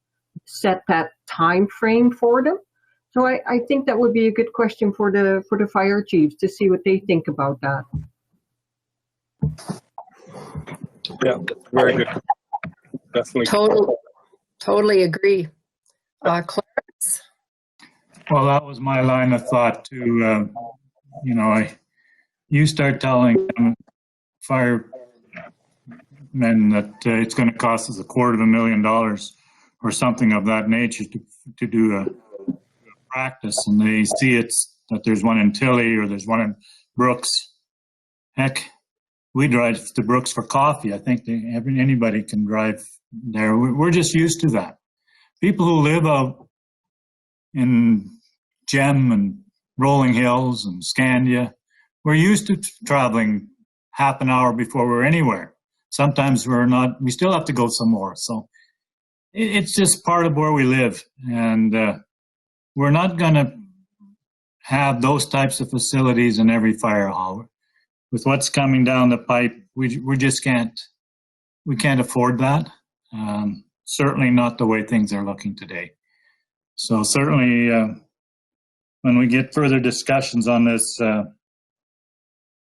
[SPEAKER 10] set that time frame for them. So I think that would be a good question for the fire chiefs to see what they think about that.
[SPEAKER 2] Yeah, very good. Definitely.
[SPEAKER 1] Totally agree. Clarence?
[SPEAKER 7] Well, that was my line of thought too. You start telling firemen that it's going to cost us $250,000 or something of that nature to do a practice, and they see that there's one in Tilly or there's one in Brooks. Heck, we drive to Brooks for coffee. I think anybody can drive there. We're just used to that. People who live out in Gem and Rolling Hills and Scandia, we're used to traveling half an hour before we're anywhere. Sometimes we're not, we still have to go some more. So it's just part of where we live. And we're not going to have those types of facilities in every fire hall. With what's coming down the pipe, we just can't afford that. Certainly not the way things are looking today. So certainly when we get further discussions on this,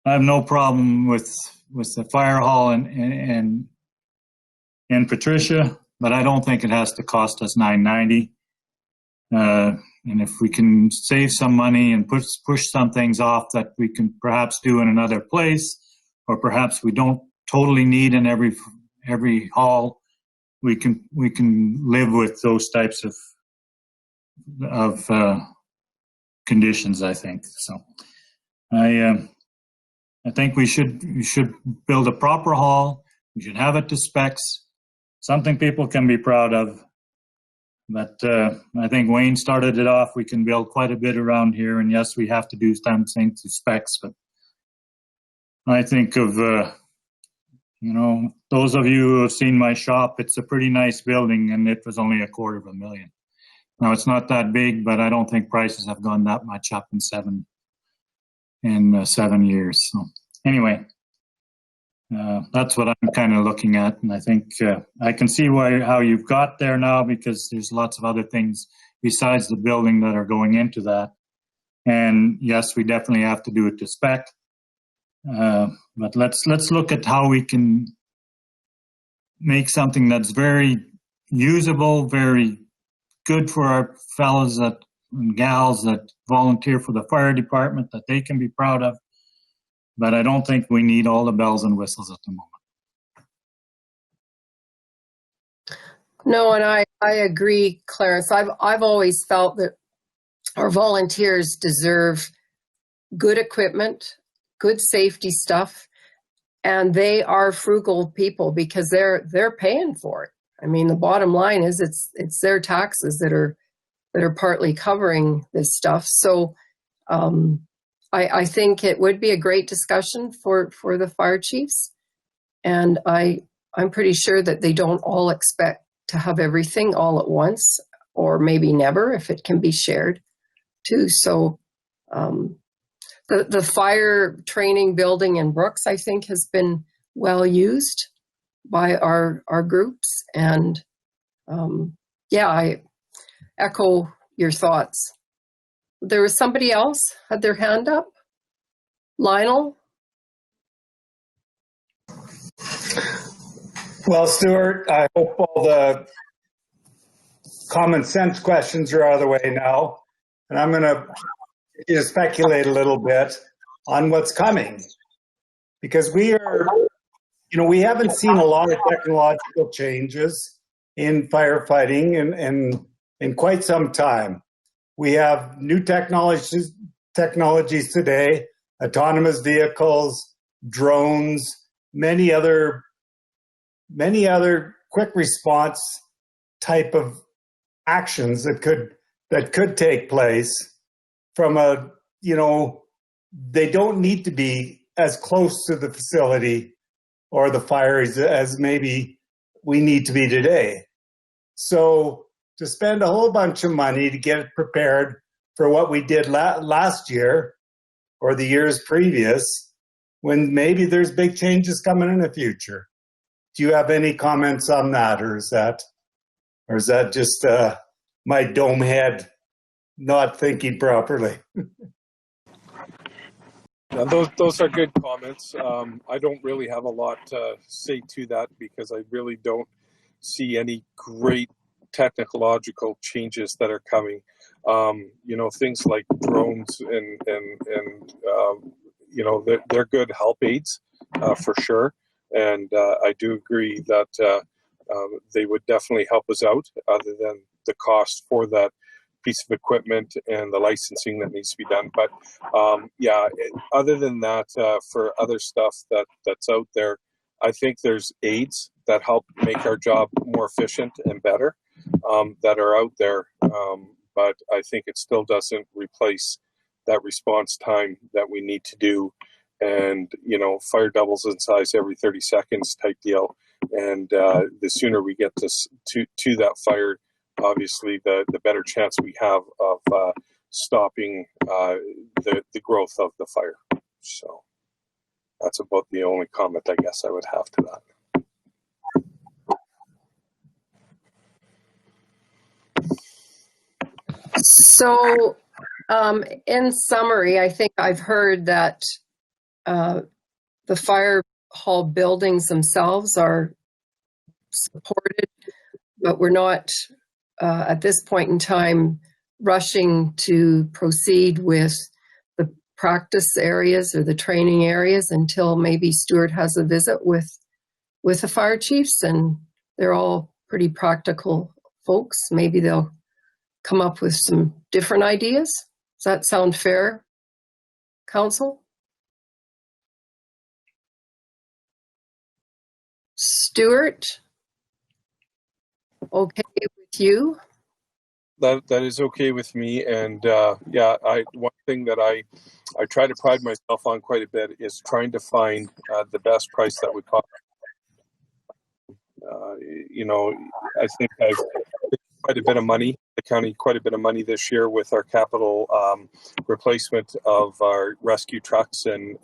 [SPEAKER 7] I have no problem with the fire hall in Patricia, but I don't think it has to cost us $990. And if we can save some money and push some things off that we can perhaps do in another place, or perhaps we don't totally need in every hall, we can live with those types of conditions, I think. So I think we should build a proper hall. We should have it to specs, something people can be proud of. But I think Wayne started it off. We can build quite a bit around here, and yes, we have to do something to specs. But I think of those of you who have seen my shop. It's a pretty nice building, and it was only $250,000. Now it's not that big, but I don't think prices have gone that much up in 7 years. So anyway, that's what I'm kind of looking at, and I think I can see how you've got there now, because there's lots of other things besides the building that are going into that. And yes, we definitely have to do it to spec. But let's look at how we can make something that's very usable, very good for our fellows and gals that volunteer for the fire department, that they can be proud of. But I don't think we need all the bells and whistles at the moment.
[SPEAKER 1] No, and I agree, Clarence. I've always felt that our volunteers deserve good equipment, good safety stuff, and they are frugal people because they're paying for it. I mean, the bottom line is it's their taxes that are partly covering this stuff. So I think it would be a great discussion for the fire chiefs. And I'm pretty sure that they don't all expect to have everything all at once, or maybe never if it can be shared too. So the fire training building in Brooks, I think, has been well used by our groups. And yeah, I echo your thoughts. There was somebody else had their hand up. Lionel?
[SPEAKER 11] Well, Stuart, I hope all the common sense questions are out of the way now. And I'm going to speculate a little bit on what's coming. Because we haven't seen a lot of technological changes in firefighting in quite some time. We have new technologies today, autonomous vehicles, drones, many other quick response type of actions that could take place from they don't need to be as close to the facility or the fire as maybe we need to be today. So to spend a whole bunch of money to get it prepared for what we did last year or the years previous, when maybe there's big changes coming in the future. Do you have any comments on that, or is that just my dome head not thinking properly?
[SPEAKER 2] Those are good comments. I don't really have a lot to say to that because I really don't see any great technological changes that are coming. Things like drones and they're good help aids for sure. And I do agree that they would definitely help us out, other than the cost for that piece of equipment and the licensing that needs to be done. But other than that, for other stuff that's out there, I think there's aids that help make our job more efficient and better that are out there. But I think it still doesn't replace that response time that we need to do. And, fire doubles in size every 30 seconds type deal. And the sooner we get to that fire, obviously, the better chance we have of stopping the growth of the fire. So that's about the only comment I guess I would have to that.
[SPEAKER 1] So in summary, I think I've heard that the fire hall buildings themselves are supported, but we're not at this point in time rushing to proceed with the practice areas or the training areas until maybe Stuart has a visit with the fire chiefs, and they're all pretty practical folks. Maybe they'll come up with some different ideas. Does that sound fair, Council? Stuart, okay with you?
[SPEAKER 2] That is okay with me. And one thing that I try to pride myself on quite a bit is trying to find the best price that would cost. I think I've quite a bit of money, the county quite a bit of money this year with our capital replacement of our rescue trucks and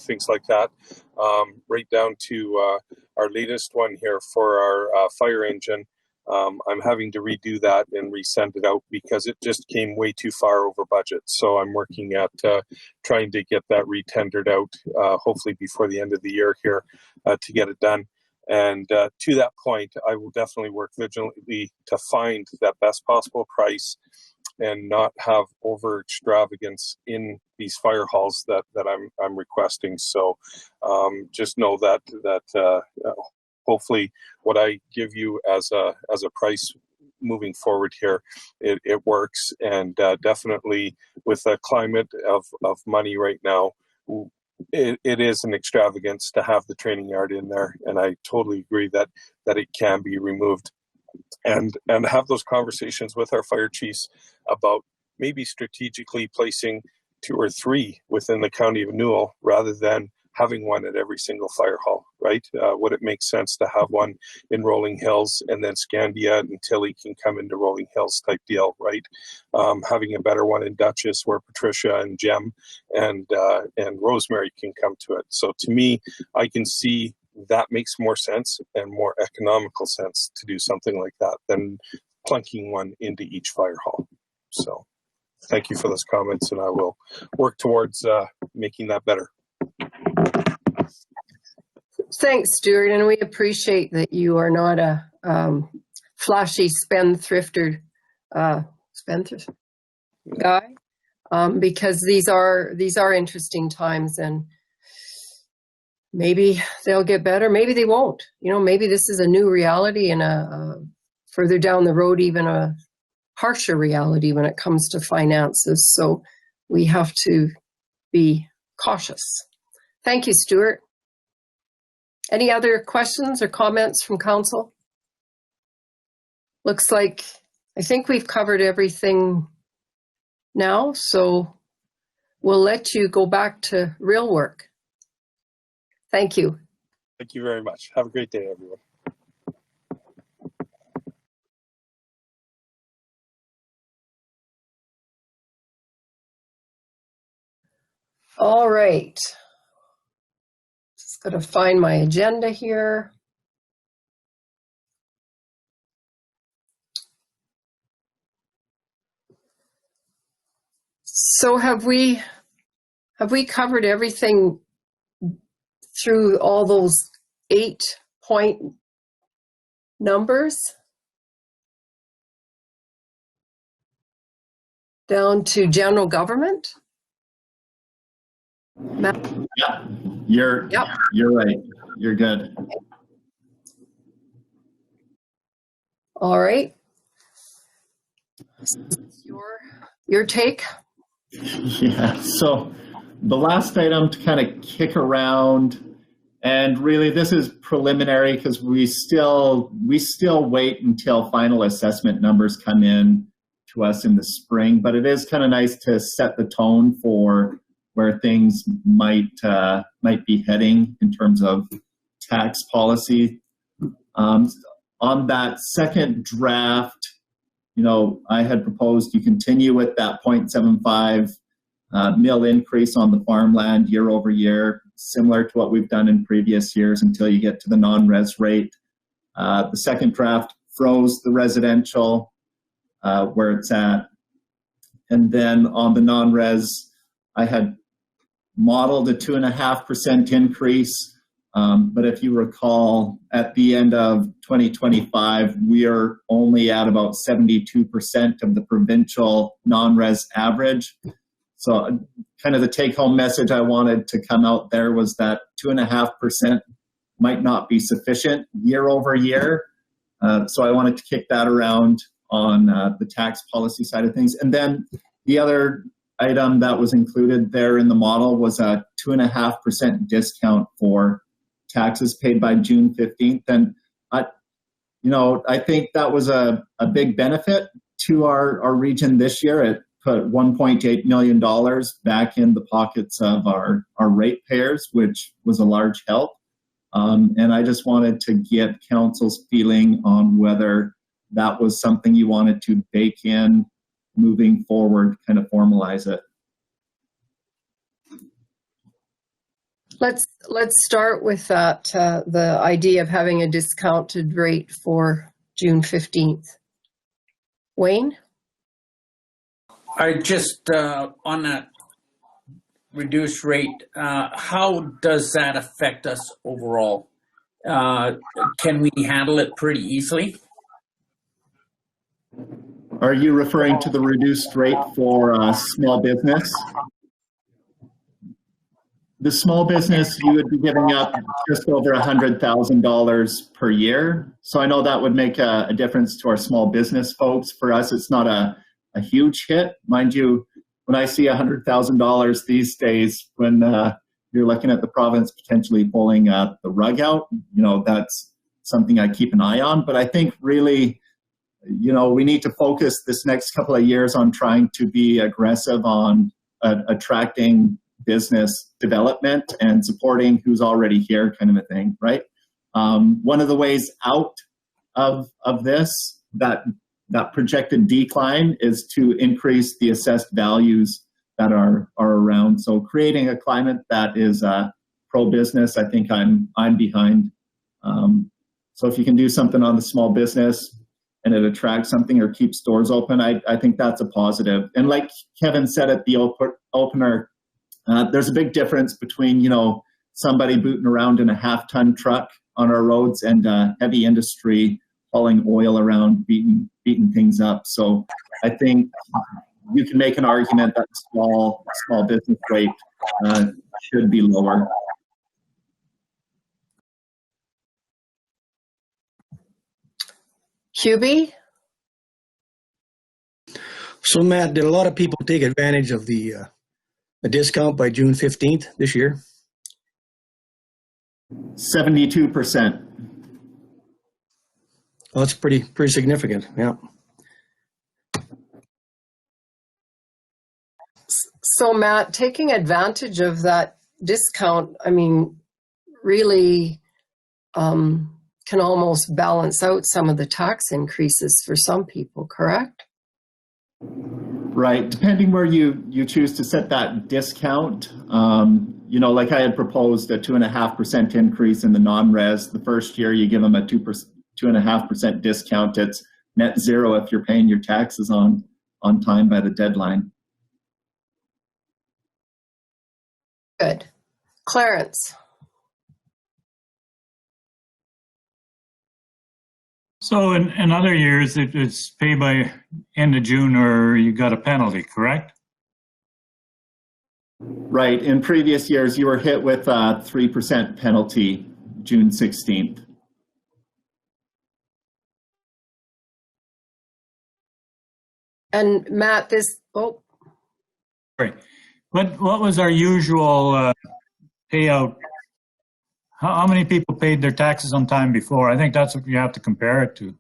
[SPEAKER 2] things like that, right down to our latest one here for our fire engine. I'm having to redo that and resend it out because it just came way too far over budget. So I'm working at trying to get that retendered out, hopefully before the end of the year here, to get it done. And to that point, I will definitely work vigilantly to find that best possible price and not have over extravagance in these fire halls that I'm requesting. So just know that hopefully what I give you as a price moving forward here, it works. And definitely with the climate of money right now, it is an extravagance to have the training yard in there, and I totally agree that it can be removed, and have those conversations with our fire chiefs about maybe strategically placing 2 or 3 within the county of Newell rather than having one at every single fire hall, right? Would it make sense to have one in Rolling Hills, and then Scandia and Tilly can come into Rolling Hills type deal, right? Having a better one in Dutchess where Patricia and Jem and Rosemary can come to it. So to me, I can see that makes more sense and more economical sense to do something like that than plunking one into each fire hall. So thank you for those comments, and I will work towards making that better.
[SPEAKER 1] Thanks, Stuart, and we appreciate that you are not a flashy spendthrift guy, because these are interesting times, and maybe they'll get better, maybe they won't. You know, maybe this is a new reality, and a further down the road, even a harsher reality when it comes to finances. So we have to be cautious. Thank you, Stuart. Any other questions or comments from council? Looks like, I think we've covered everything now, so we'll let you go back to real work. Thank you.
[SPEAKER 2] Thank you very much. Have a great day, everyone.
[SPEAKER 1] All right. Just got to find my agenda here. So have we covered everything through all those 8-point numbers? Down to general government?
[SPEAKER 5] Yeah, you're right. You're good.
[SPEAKER 1] All right. Your take?
[SPEAKER 5] Yeah, so the last item to kind of kick around, and really this is preliminary because we still wait until final assessment numbers come in to us in the spring, but it is kind of nice to set the tone for where things might be heading in terms of tax policy. On that second draft, you know, I had proposed you continue with that 0.75 mil increase on the farmland year over year, similar to what we've done in previous years until you get to the non-res rate. The second draft froze the residential where it's at. And then on the non-res, I had modeled a 2.5% increase. But if you recall, at the end of 2025, we are only at about 72% of the provincial non-res average. So kind of the take-home message I wanted to come out there was that 2.5% might not be sufficient year over year. So I wanted to kick that around on the tax policy side of things. And then the other item that was included there in the model was a 2.5% discount for taxes paid by June 15th. And I think that was a big benefit to our region this year. It put $1.8 million back in the pockets of our ratepayers, which was a large help. And I just wanted to get council's feeling on whether that was something you wanted to bake in moving forward, kind of formalize it.
[SPEAKER 1] Let's start with that, the idea of having a discounted rate for June 15th. Wayne?
[SPEAKER 6] I just, on that reduced rate, how does that affect us overall? Can we handle it pretty easily?
[SPEAKER 5] Are you referring to the reduced rate for small business? The small business, you would be giving up just over $100,000 per year. So I know that would make a difference to our small business folks. For us, it's not a huge hit. Mind you, when I see $100,000 these days, when you're looking at the province potentially pulling the rug out, that's something I keep an eye on. But I think really, we need to focus this next couple of years on trying to be aggressive on attracting business development and supporting who's already here, kind of a thing, right? One of the ways out of this, that projected decline, is to increase the assessed values that are around. So creating a climate that is pro-business, I think I'm behind. So if you can do something on the small business and it attracts something or keeps doors open, I think that's a positive. And like Kevin said at the opener, there's a big difference between, somebody booting around in a half-ton truck on our roads and heavy industry hauling oil around, beating things up. So I think you can make an argument that small business rate should be lower.
[SPEAKER 1] QB?
[SPEAKER 12] So Matt, did a lot of people take advantage of the discount by June 15th this year?
[SPEAKER 5] 72%.
[SPEAKER 12] Well, that's pretty significant, yeah.
[SPEAKER 1] So Matt, taking advantage of that discount, really can almost balance out some of the tax increases for some people, correct?
[SPEAKER 5] Right, depending where you choose to set that discount. Like I had proposed a 2.5% increase in the non-res. The first year you give them a 2.5% discount. It's net zero if you're paying your taxes on time by the deadline.
[SPEAKER 1] Good. Clarence?
[SPEAKER 7] So in other years, it's paid by end of June or you got a penalty, correct?
[SPEAKER 5] Right. In previous years, you were hit with a 3% penalty June 16th.
[SPEAKER 1] And Matt,
[SPEAKER 7] Right. What was our usual payout? How many people paid their taxes on time before? I think that's what you have to compare it to.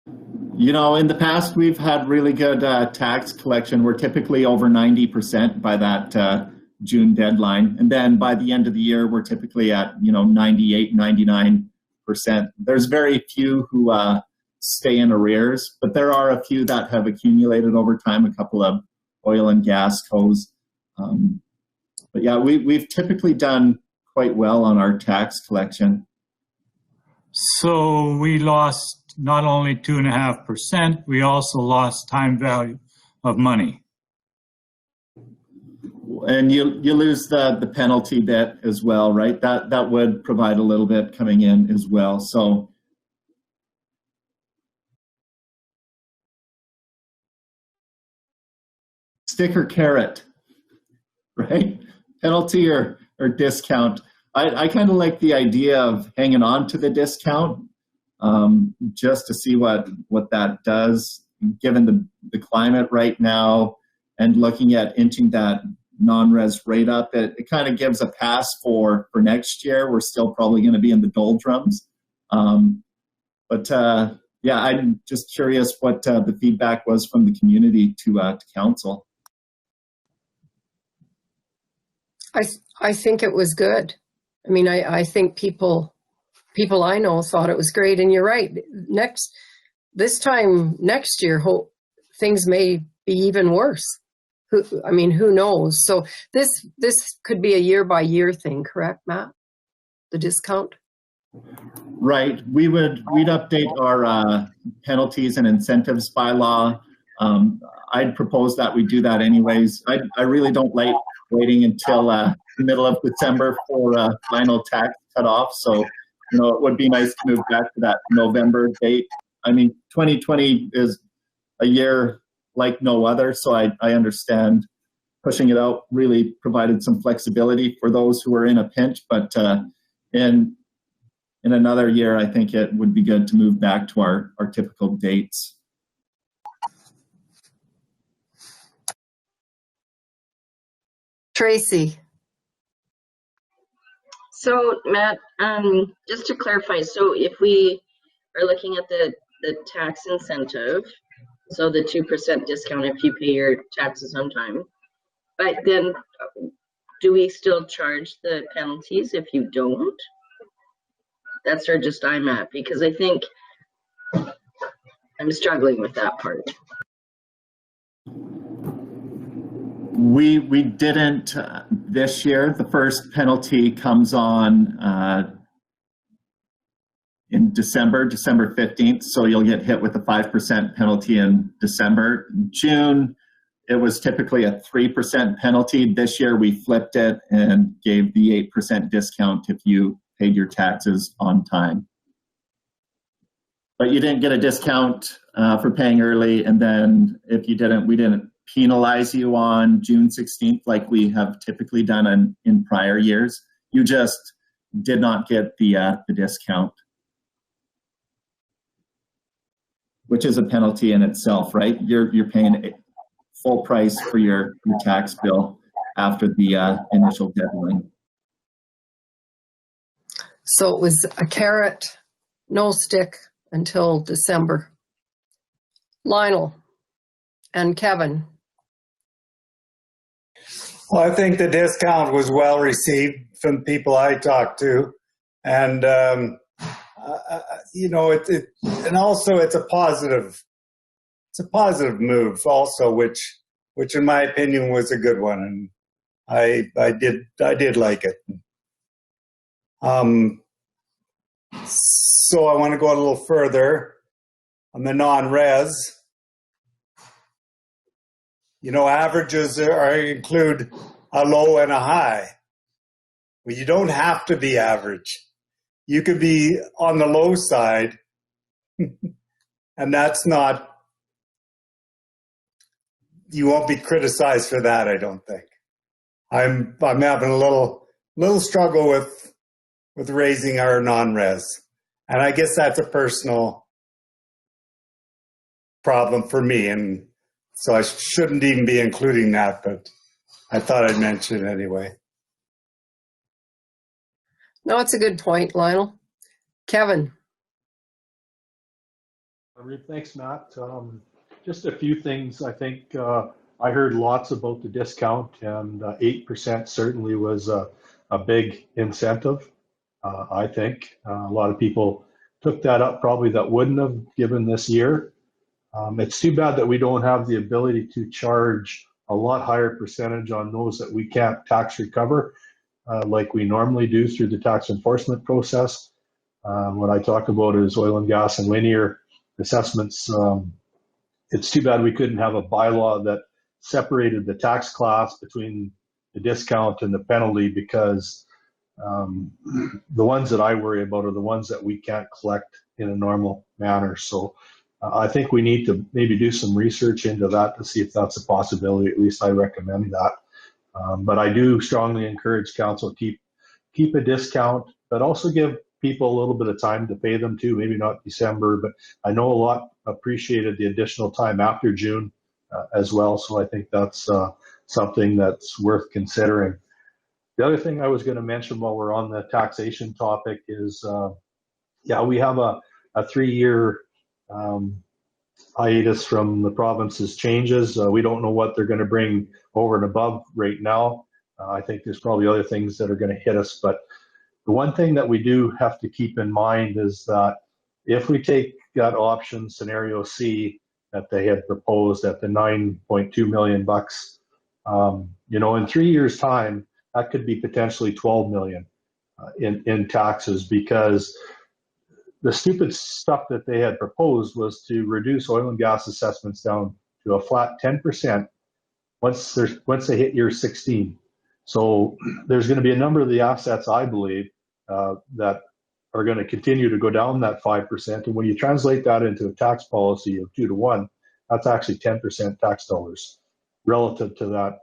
[SPEAKER 5] In the past, we've had really good tax collection. We're typically over 90% by that June deadline. And then by the end of the year, we're typically at, 98, 99%. There's very few who stay in arrears, but there are a few that have accumulated over time, a couple of oil and gas co's. But yeah, we've typically done quite well on our tax collection.
[SPEAKER 7] So we lost not only 2.5%, we also lost time value of money.
[SPEAKER 5] And you lose the penalty bit as well, right? That would provide a little bit coming in as well. So stick or carrot, right? Penalty or discount. I kind of like the idea of hanging on to the discount just to see what that does, given the climate right now, and looking at inching that non-res rate up. It kind of gives a pass for next year. We're still probably going to be in the doldrums. But I'm just curious what the feedback was from the community to council.
[SPEAKER 1] I think it was good. I think people I know thought it was great, and you're right. This time next year, things may be even worse. Who knows? So this could be a year-by-year thing, correct, Matt? The discount?
[SPEAKER 5] Right. We'd update our penalties and incentives bylaw. I'd propose that we do that anyways. I really don't like waiting until the middle of December for a final tax cutoff. So, it would be nice to move back to that November date. 2020 is a year like no other, so I understand pushing it out really provided some flexibility for those who are in a pinch. But in another year, I think it would be good to move back to our typical dates.
[SPEAKER 1] Tracy?
[SPEAKER 9] So Matt, just to clarify, so if we are looking at the tax incentive, so the 2% discount if you pay your taxes on time, but then do we still charge the penalties if you don't? That's where just I'm at, because I think I'm struggling with that part.
[SPEAKER 5] We didn't this year. The first penalty comes on in December 15th. So you'll get hit with a 5% penalty in December. June, it was typically a 3% penalty. This year we flipped it and gave the 8% discount if you paid your taxes on time. But you didn't get a discount for paying early, and then if you didn't, we didn't penalize you on June 16th like we have typically done in prior years. You just did not get the discount, which is a penalty in itself, right? You're paying full price for your tax bill after the initial deadline.
[SPEAKER 1] So it was a carrot, no stick until December. Lionel and Kevin.
[SPEAKER 11] Well, I think the discount was well received from people I talked to, and you know, and also it's a positive move also, which in my opinion was a good one, and I did like it. So I want to go a little further on the non-res. You know, averages include a low and a high. Well, you don't have to be average. You could be on the low side, and that's not, you won't be criticized for that, I don't think. I'm having a little struggle with raising our non-res. And I guess that's a personal problem for me, and so I shouldn't even be including that, but I thought I'd mention it anyway.
[SPEAKER 1] No, it's a good point, Lionel. Kevin.
[SPEAKER 13] Thanks, Matt. Just a few things. I think I heard lots about the discount, and 8% certainly was a big incentive. I think a lot of people took that up, probably that wouldn't have given this year. It's too bad that we don't have the ability to charge a lot higher percentage on those that we can't tax recover, like we normally do through the tax enforcement process. What I talk about is oil and gas and linear assessments. It's too bad we couldn't have a bylaw that separated the tax class between the discount and the penalty, because the ones that I worry about are the ones that we can't collect in a normal manner. So I think we need to maybe do some research into that to see if that's a possibility. At least I recommend that. But I do strongly encourage council to keep a discount, but also give people a little bit of time to pay them too. Maybe not December, but I know a lot appreciated the additional time after June as well. So I think that's something that's worth considering. The other thing I was going to mention while we're on the taxation topic is, yeah, we have a 3-year hiatus from the province's changes. We don't know what they're going to bring over and above right now. I think there's probably other things that are going to hit us, but the one thing that we do have to keep in mind is that if we take that option scenario C that they had proposed at the $9.2 million bucks, you know, in 3 years' time, that could be potentially 12 million in taxes, because the stupid stuff that they had proposed was to reduce oil and gas assessments down to a flat 10% once they hit year 16. So there's going to be a number of the assets, I believe, that are going to continue to go down that 5%. And when you translate that into a tax policy of 2 to 1, that's actually 10% tax dollars relative to that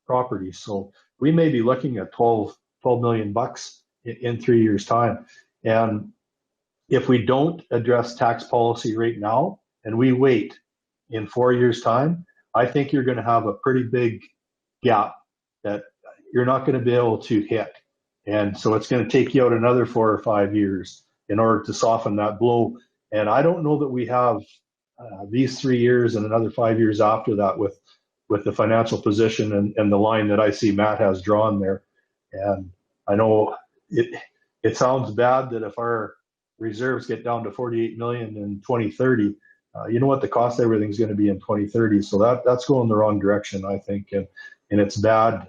[SPEAKER 13] property. So we may be looking at 12 million bucks in 3 years' time. And if we don't address tax policy right now and we wait in 4 years' time, I think you're going to have a pretty big gap that you're not going to be able to hit. And so it's going to take you out another 4 or 5 years in order to soften that blow. And I don't know that we have these 3 years and another 5 years after that with the financial position and the line that I see Matt has drawn there. And I know it sounds bad that if our reserves get down to 48 million in 2030, you know what the cost of everything's going to be in 2030. So that's going the wrong direction, I think. And it's bad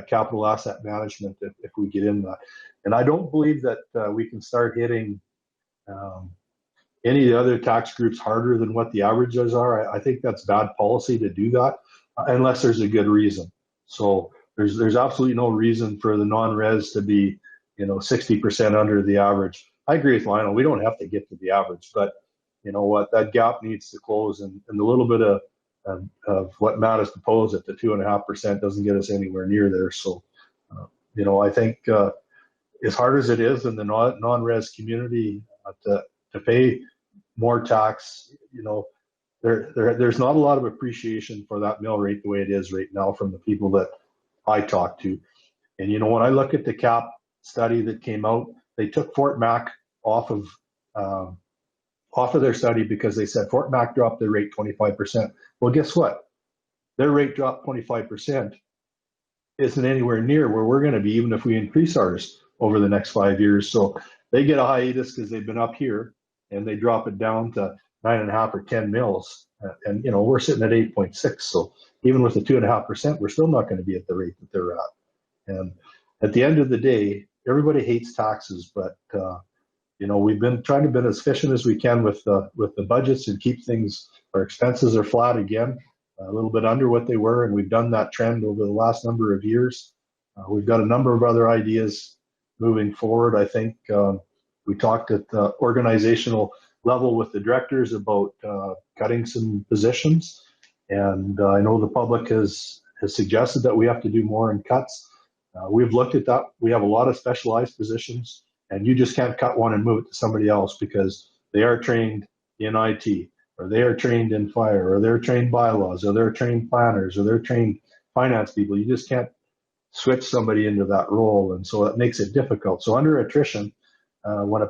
[SPEAKER 13] capital asset management if we get in that. And I don't believe that we can start hitting any of the other tax groups harder than what the averages are. I think that's bad policy to do that unless there's a good reason. So there's absolutely no reason for the non-res to be 60% under the average. I agree with Lionel. We don't have to get to the average, but you know what, that gap needs to close, and the little bit of what Matt has proposed at the 2.5% doesn't get us anywhere near there. So, I think as hard as it is in the non-res community to pay more tax, there's not a lot of appreciation for that mill rate the way it is right now from the people that I talk to. And when I look at the cap study that came out, they took Fort Mac off of their study because they said Fort Mac dropped their rate 25%. Well, guess what? Their rate dropped 25% isn't anywhere near where we're going to be, even if we increase ours over the next 5 years. So they get a hiatus because they've been up here, and they drop it down to 9.5 or 10 mils. And we're sitting at 8.6. So even with the 2.5%, we're still not going to be at the rate that they're at. And at the end of the day, everybody hates taxes, but we've been trying to be as efficient as we can with the budgets and keep things. Our expenses are flat again, a little bit under what they were, and we've done that trend over the last number of years. We've got a number of other ideas moving forward. I think we talked at the organizational level with the directors about cutting some positions, and I know the public has suggested that we have to do more in cuts. We've looked at that. We have a lot of specialized positions, and you just can't cut one and move it to somebody else because they are trained in IT, or they are trained in fire, or they're trained bylaws, or they're trained planners, or they're trained finance people. You just can't switch somebody into that role, and so that makes it difficult. So under attrition, when a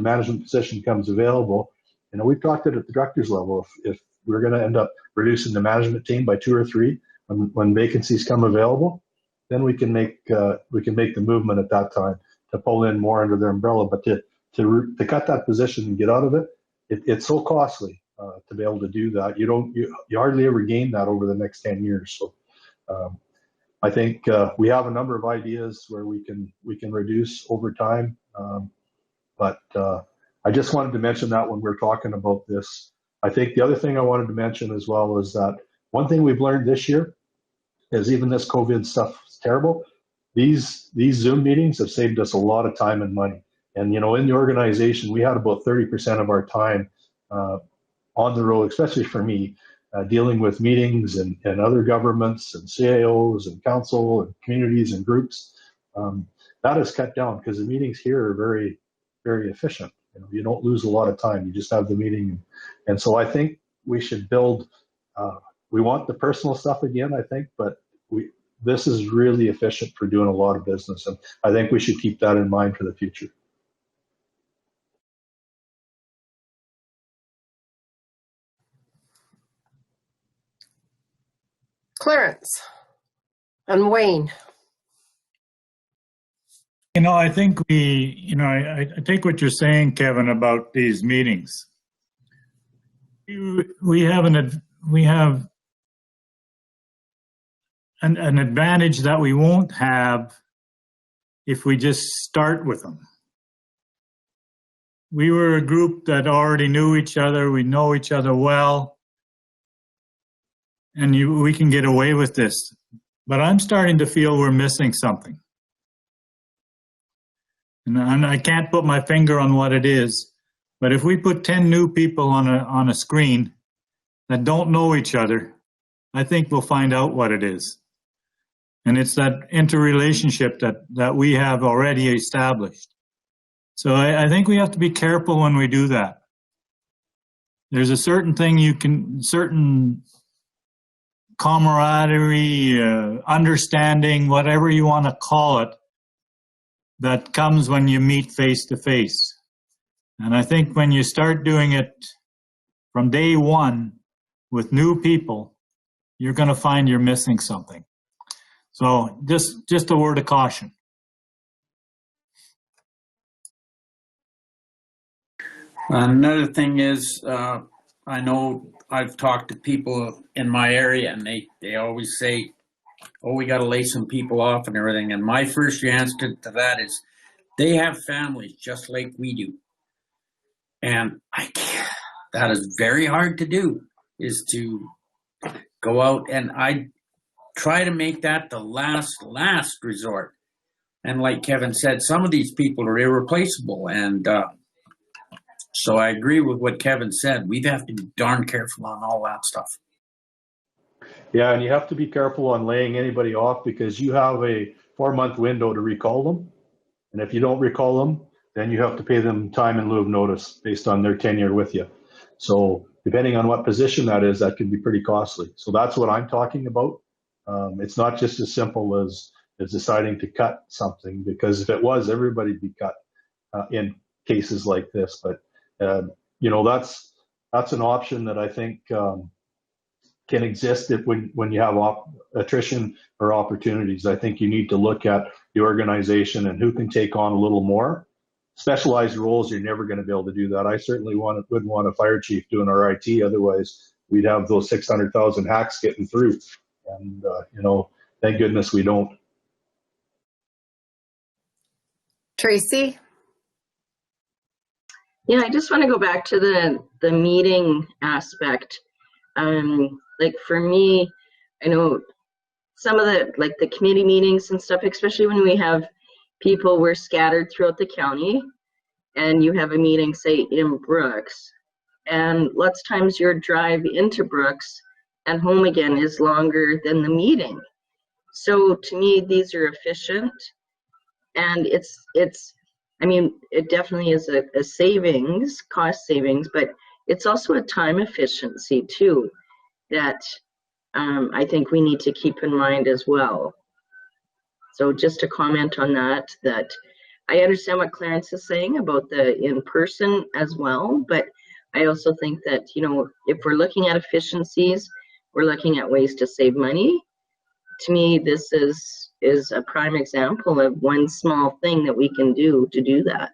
[SPEAKER 13] management position comes available, we've talked it at the directors level. If we're going to end up reducing the management team by 2 or 3 when vacancies come available, then we can make the movement at that time to pull in more under their umbrella. But to cut that position and get out of it, it's so costly to be able to do that. You hardly ever gain that over the next 10 years. So I think we have a number of ideas where we can reduce over time. But I just wanted to mention that when we're talking about this. I think the other thing I wanted to mention as well is that one thing we've learned this year is even this COVID stuff is terrible. These Zoom meetings have saved us a lot of time and money. And, in the organization, we had about 30% of our time on the road, especially for me, dealing with meetings and other governments and CIOs and council and communities and groups. That is cut down because the meetings here are very, very efficient. You don't lose a lot of time. You just have the meeting. And so I think we should build, we want the personal stuff again, I think, but this is really efficient for doing a lot of business. And I think we should keep that in mind for the future.
[SPEAKER 1] Clarence and Wayne.
[SPEAKER 7] I think I take what you're saying, Kevin, about these meetings. We have an advantage that we won't have if we just start with them. We were a group that already knew each other. We know each other well. And we can get away with this. But I'm starting to feel we're missing something. And I can't put my finger on what it is, but if we put 10 new people on a screen that don't know each other, I think we'll find out what it is. And it's that interrelationship that we have already established. So I think we have to be careful when we do that. There's a certain thing certain camaraderie, understanding, whatever you want to call it, that comes when you meet face to face. And I think when you start doing it from day one with new people, you're going to find you're missing something. So just a word of caution.
[SPEAKER 6] Another thing is, I know I've talked to people in my area and they always say, oh, we got to lay some people off and everything. And my first answer to that is they have families just like we do. And I can't, that is very hard to do, is to go out, and I try to make that the last resort. And like Kevin said, some of these people are irreplaceable. And so I agree with what Kevin said. We'd have to be darn careful on all that stuff.
[SPEAKER 13] Yeah, and you have to be careful on laying anybody off because you have a 4-month window to recall them. And if you don't recall them, then you have to pay them time in lieu of notice based on their tenure with you. So depending on what position that is, that can be pretty costly. So that's what I'm talking about. It's not just as simple as deciding to cut something, because if it was, everybody'd be cut in cases like this. But you know, that's an option that I think can exist when you have attrition or opportunities. I think you need to look at the organization and who can take on a little more. Specialized roles, you're never going to be able to do that. I certainly wouldn't want a fire chief doing our IT. Otherwise, we'd have those 600,000 hacks getting through. And, you know, thank goodness we don't.
[SPEAKER 1] Tracy?
[SPEAKER 9] Yeah, I just want to go back to the meeting aspect. Like for me, I know some of the committee meetings and stuff, especially when we have people we're scattered throughout the county and you have a meeting, say, in Brooks, and lots of times your drive into Brooks and home again is longer than the meeting. So to me, these are efficient, and I mean, it definitely is a savings, cost savings, but it's also a time efficiency too that I think we need to keep in mind as well. So just to comment on that I understand what Clarence is saying about the in-person as well, but I also think that, you know, if we're looking at efficiencies, we're looking at ways to save money. To me, this is a prime example of one small thing that we can do to do that.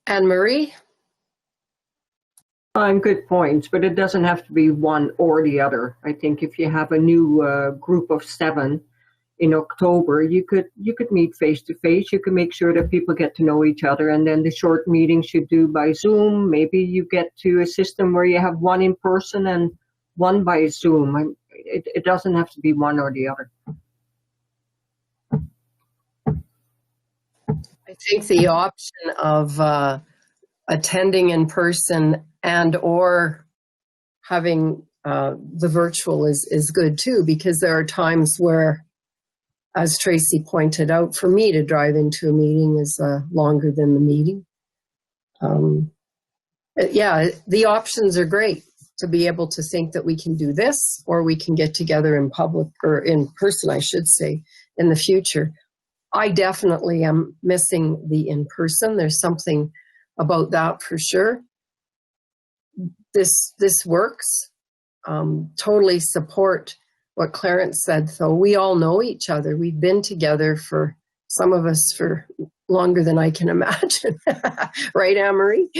[SPEAKER 1] Anne-Marie?
[SPEAKER 10] Good points, but it doesn't have to be one or the other. I think if you have a new group of 7 in October, you could meet face to face. You can make sure that people get to know each other, and then the short meetings you do by Zoom. Maybe you get to a system where you have one in person and one by Zoom. It doesn't have to be one or the other.
[SPEAKER 1] I think the option of attending in person and or having the virtual is good too, because there are times where, as Tracy pointed out, for me to drive into a meeting is longer than the meeting. Yeah, the options are great to be able to think that we can do this, or we can get together in public, or in person, I should say, in the future. I definitely am missing the in-person. There's something about that for sure. This works. Totally support what Clarence said, though. We all know each other. We've been together for, some of us, for longer than I can imagine. Right, Anne-Marie?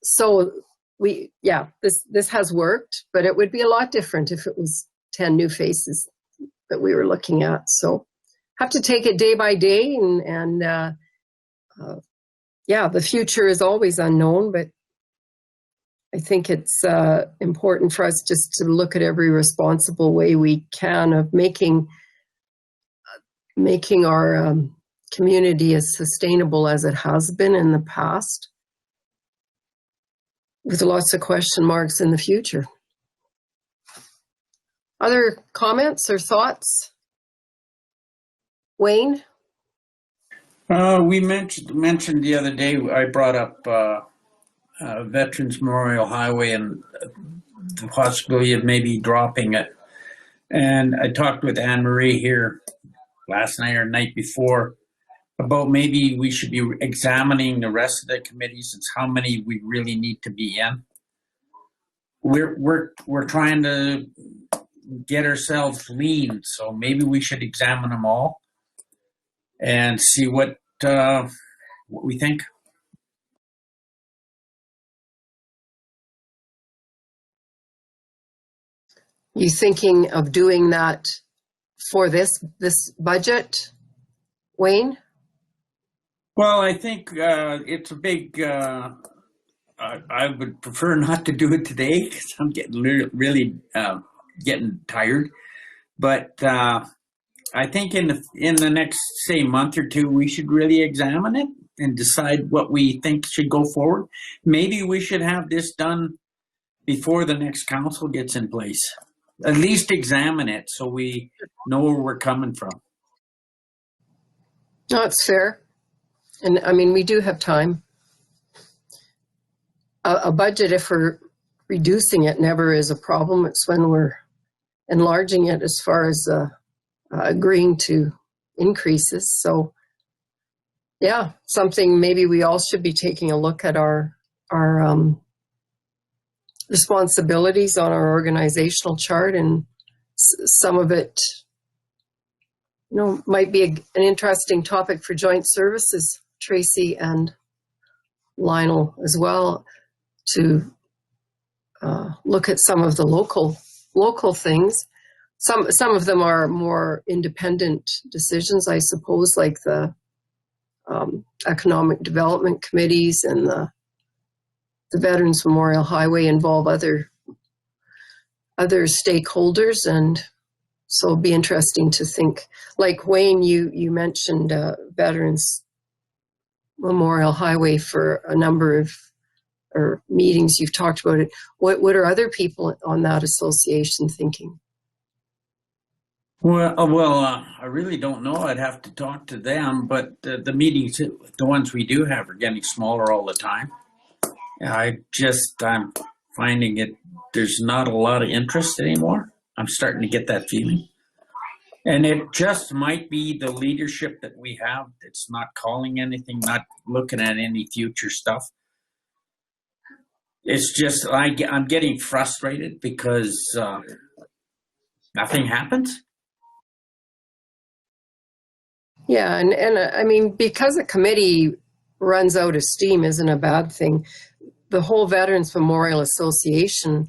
[SPEAKER 1] So this has worked, but it would be a lot different if it was 10 new faces that we were looking at. So have to take it day by day, and the future is always unknown, but I think it's important for us just to look at every responsible way we can of making our community as sustainable as it has been in the past, with lots of question marks in the future. Other comments or thoughts? Wayne?
[SPEAKER 6] We mentioned the other day, I brought up Veterans Memorial Highway and the possibility of maybe dropping it. And I talked with Anne Marie here last night or night before about maybe we should be examining the rest of the committees and how many we really need to be in. We're trying to get ourselves lean, so maybe we should examine them all and see what we think.
[SPEAKER 1] You thinking of doing that for this budget, Wayne?
[SPEAKER 6] Well, I think it's a big. I would prefer not to do it today because I'm getting really getting tired. But I think in the next, say, month or two, we should really examine it and decide what we think should go forward. Maybe we should have this done before the next council gets in place. At least examine it so we know where we're coming from.
[SPEAKER 1] No, it's fair. And I mean, we do have time. A budget, if we're reducing it, never is a problem. It's when we're enlarging it as far as agreeing to increases. So yeah, something maybe we all should be taking a look at our responsibilities on our organizational chart, and some of it, you know, might be an interesting topic for joint services, Tracy and Lionel as well, to look at some of the local things. Some of them are more independent decisions, I suppose, like the economic development committees and the Veterans Memorial Highway involve other stakeholders, and so it'll be interesting to think. Like Wayne, you mentioned Veterans Memorial Highway for a number of meetings. You've talked about it. What are other people on that association thinking?
[SPEAKER 6] Well, I really don't know. I'd have to talk to them, but the meetings, the ones we do have, are getting smaller all the time. I'm finding it, there's not a lot of interest anymore. I'm starting to get that feeling. And it just might be the leadership that we have that's not calling anything, not looking at any future stuff. It's just, I'm getting frustrated because nothing happens.
[SPEAKER 1] Yeah, and I mean, because a committee runs out of steam isn't a bad thing. The whole Veterans Memorial Association,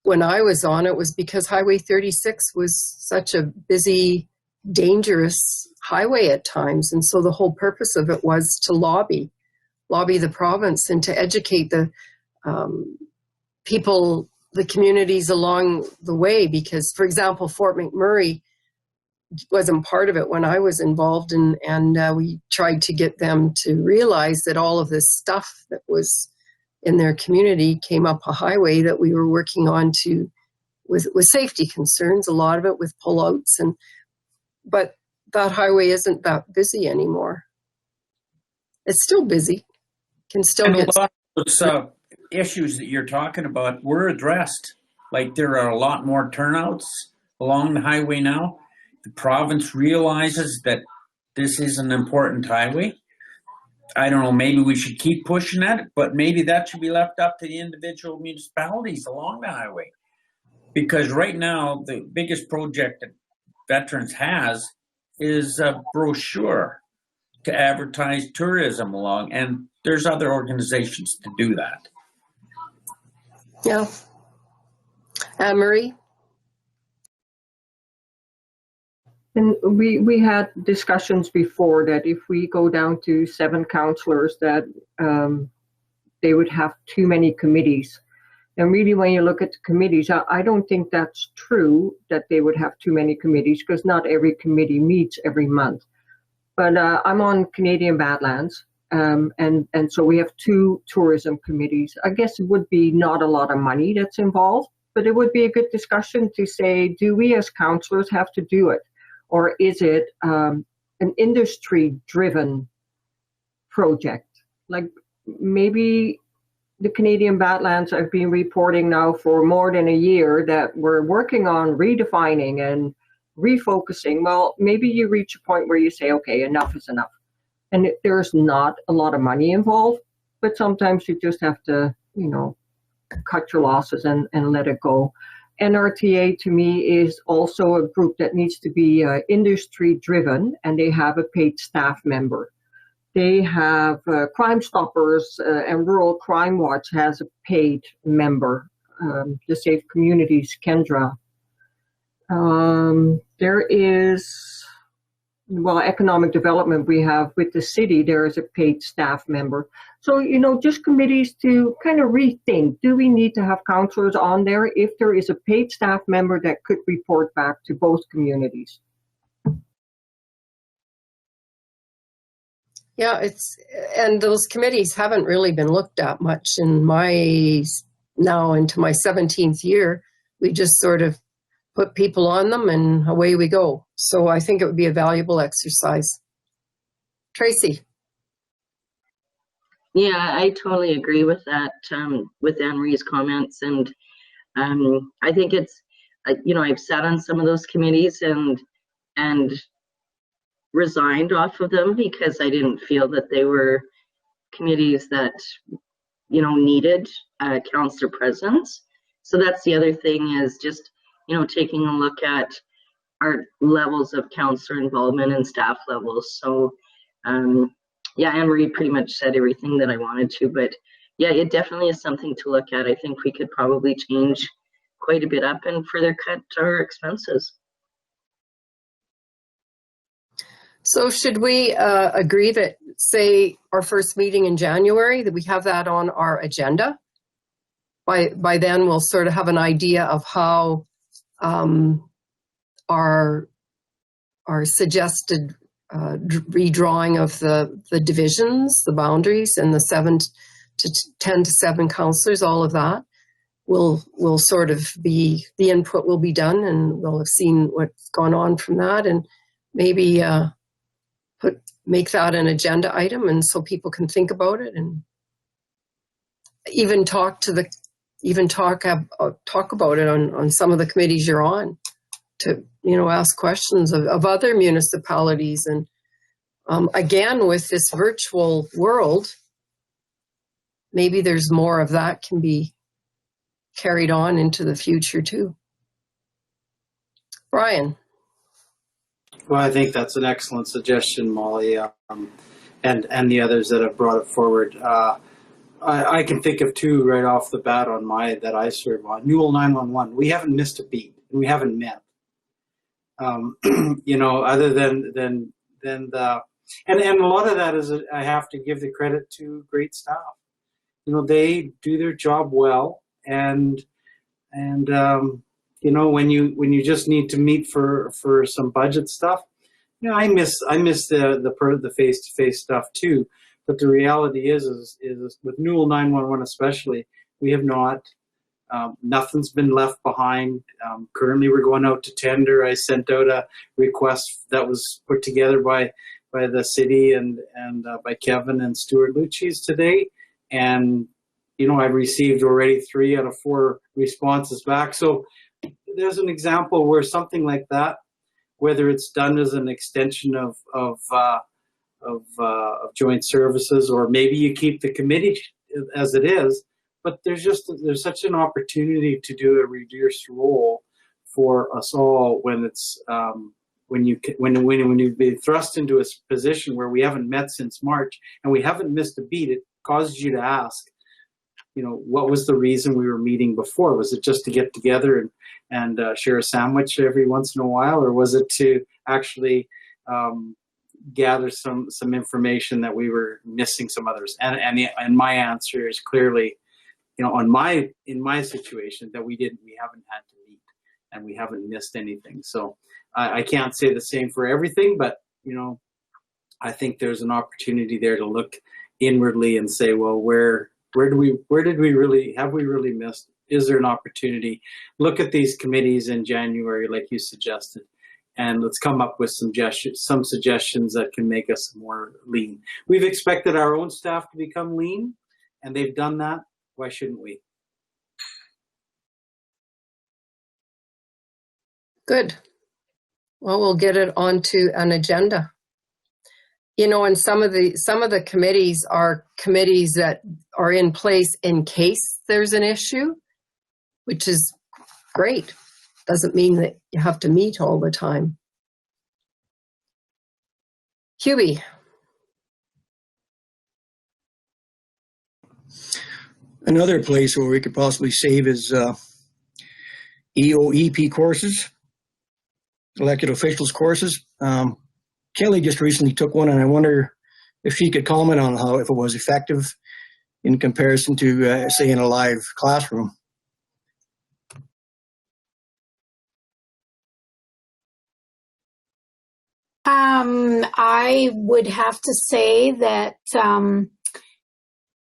[SPEAKER 1] when I was on it, was because Highway 36 was such a busy, dangerous highway at times. And so the whole purpose of it was to lobby the province and to educate the people, the communities along the way. Because, for example, Fort McMurray wasn't part of it when I was involved, and we tried to get them to realize that all of this stuff that was in their community came up a highway that we were working on with safety concerns, a lot of it with pullouts, but that highway isn't that busy anymore. It's still busy. Can still
[SPEAKER 6] and
[SPEAKER 1] get
[SPEAKER 6] a lot of those issues that you're talking about were addressed. Like, there are a lot more turnouts along the highway now. The province realizes that this is an important highway. I don't know, maybe we should keep pushing at it, but maybe that should be left up to the individual municipalities along the highway. Because right now, the biggest project that Veterans has is a brochure to advertise tourism along, and there's other organizations to do that.
[SPEAKER 1] Yeah. Anne-Marie?
[SPEAKER 10] And we had discussions before that if we go down to 7 councillors, that they would have too many committees. And really, when you look at the committees, I don't think that's true that they would have too many committees, because not every committee meets every month. But I'm on Canadian Badlands, and so we have 2 tourism committees. I guess it would be not a lot of money that's involved, but it would be a good discussion to say, do we as councillors have to do it? Or is it an industry-driven project? Like, maybe the Canadian Badlands have been reporting now for more than a year that we're working on redefining and refocusing. Well, maybe you reach a point where you say, okay, enough is enough. And there's not a lot of money involved, but sometimes you just have to, you know, cut your losses and let it go. NRTA to me is also a group that needs to be industry driven, and they have a paid staff member. They have Crime Stoppers and Rural Crime Watch has a paid member, the Safe Communities, Kendra. There is, well, economic development we have with the city, there is a paid staff member. So, you know, just committees to kind of rethink, do we need to have councillors on there if there is a paid staff member that could report back to both communities?
[SPEAKER 1] Yeah, and those committees haven't really been looked at much in now into my 17th year. We just sort of put people on them and away we go. So I think it would be a valuable exercise. Tracy.
[SPEAKER 9] Yeah, I totally agree with that, with Anne-Marie's comments. And I think it's, you know, I've sat on some of those committees and resigned off of them because I didn't feel that they were committees that, you know, needed councillor presence. So that's the other thing, is just, you know, taking a look at our levels of councillor involvement and staff levels. So yeah, Anne-Marie pretty much said everything that I wanted to, but yeah, it definitely is something to look at. I think we could probably change quite a bit up and further cut our expenses.
[SPEAKER 1] So should we agree that, say, our first meeting in January, that we have that on our agenda? By then we'll sort of have an idea of how our suggested redrawing of the divisions, the boundaries, and the 10 to 7 councillors, all of that will sort of be, the input will be done, and we'll have seen what's gone on from that, and maybe make that an agenda item, and so people can think about it, and even talk about it on some of the committees you're on, to, you know, ask questions of other municipalities. And again, with this virtual world, maybe there's more of that can be carried on into the future too. Brian.
[SPEAKER 3] Well, I think that's an excellent suggestion, Molly, and the others that have brought it forward. I can think of 2 right off the bat on that I serve on. Newell 911. We haven't missed a beat. We haven't met. You know, other than the, and a lot of that is, I have to give the credit to great staff. You know, they do their job well, and you know, when you just need to meet for some budget stuff, you know, I miss the face-to-face stuff too. But the reality is with Newell 911 especially, we have not. Nothing's been left behind. Currently, we're going out to tender. I sent out a request that was put together by the city and by Kevin and Stuart Lucchese today, and you know, I've received already 3 out of 4 responses back. So there's an example where something like that, whether it's done as an extension of joint services, or maybe you keep the committee as it is. But there's such an opportunity to do a reduced role for us all when it's when you've been thrust into a position where we haven't met since March and we haven't missed a beat. It causes you to ask, you know, what was the reason we were meeting before? Was it just to get together and share a sandwich every once in a while, or was it to actually gather some information that we were missing some others? And my answer is clearly, you know, in my situation, that we haven't had to meet and we haven't missed anything. So I can't say the same for everything, but you know, I think there's an opportunity there to look inwardly and say, well, where did we really missed? Is there an opportunity? Look at these committees in January, like you suggested, and let's come up with some suggestions that can make us more lean. We've expected our own staff to become lean, and they've done that. Why shouldn't we?
[SPEAKER 1] Good. Well, we'll get it onto an agenda. You know, and some of the committees are committees that are in place in case there's an issue, which is great. Doesn't mean that you have to meet all the time. Hubie.
[SPEAKER 12] Another place where we could possibly save is EOEP courses, elected officials courses. Kelly just recently took one, and I wonder if she could comment on how, if it was effective in comparison to, say, in a live classroom.
[SPEAKER 4] I would have to say that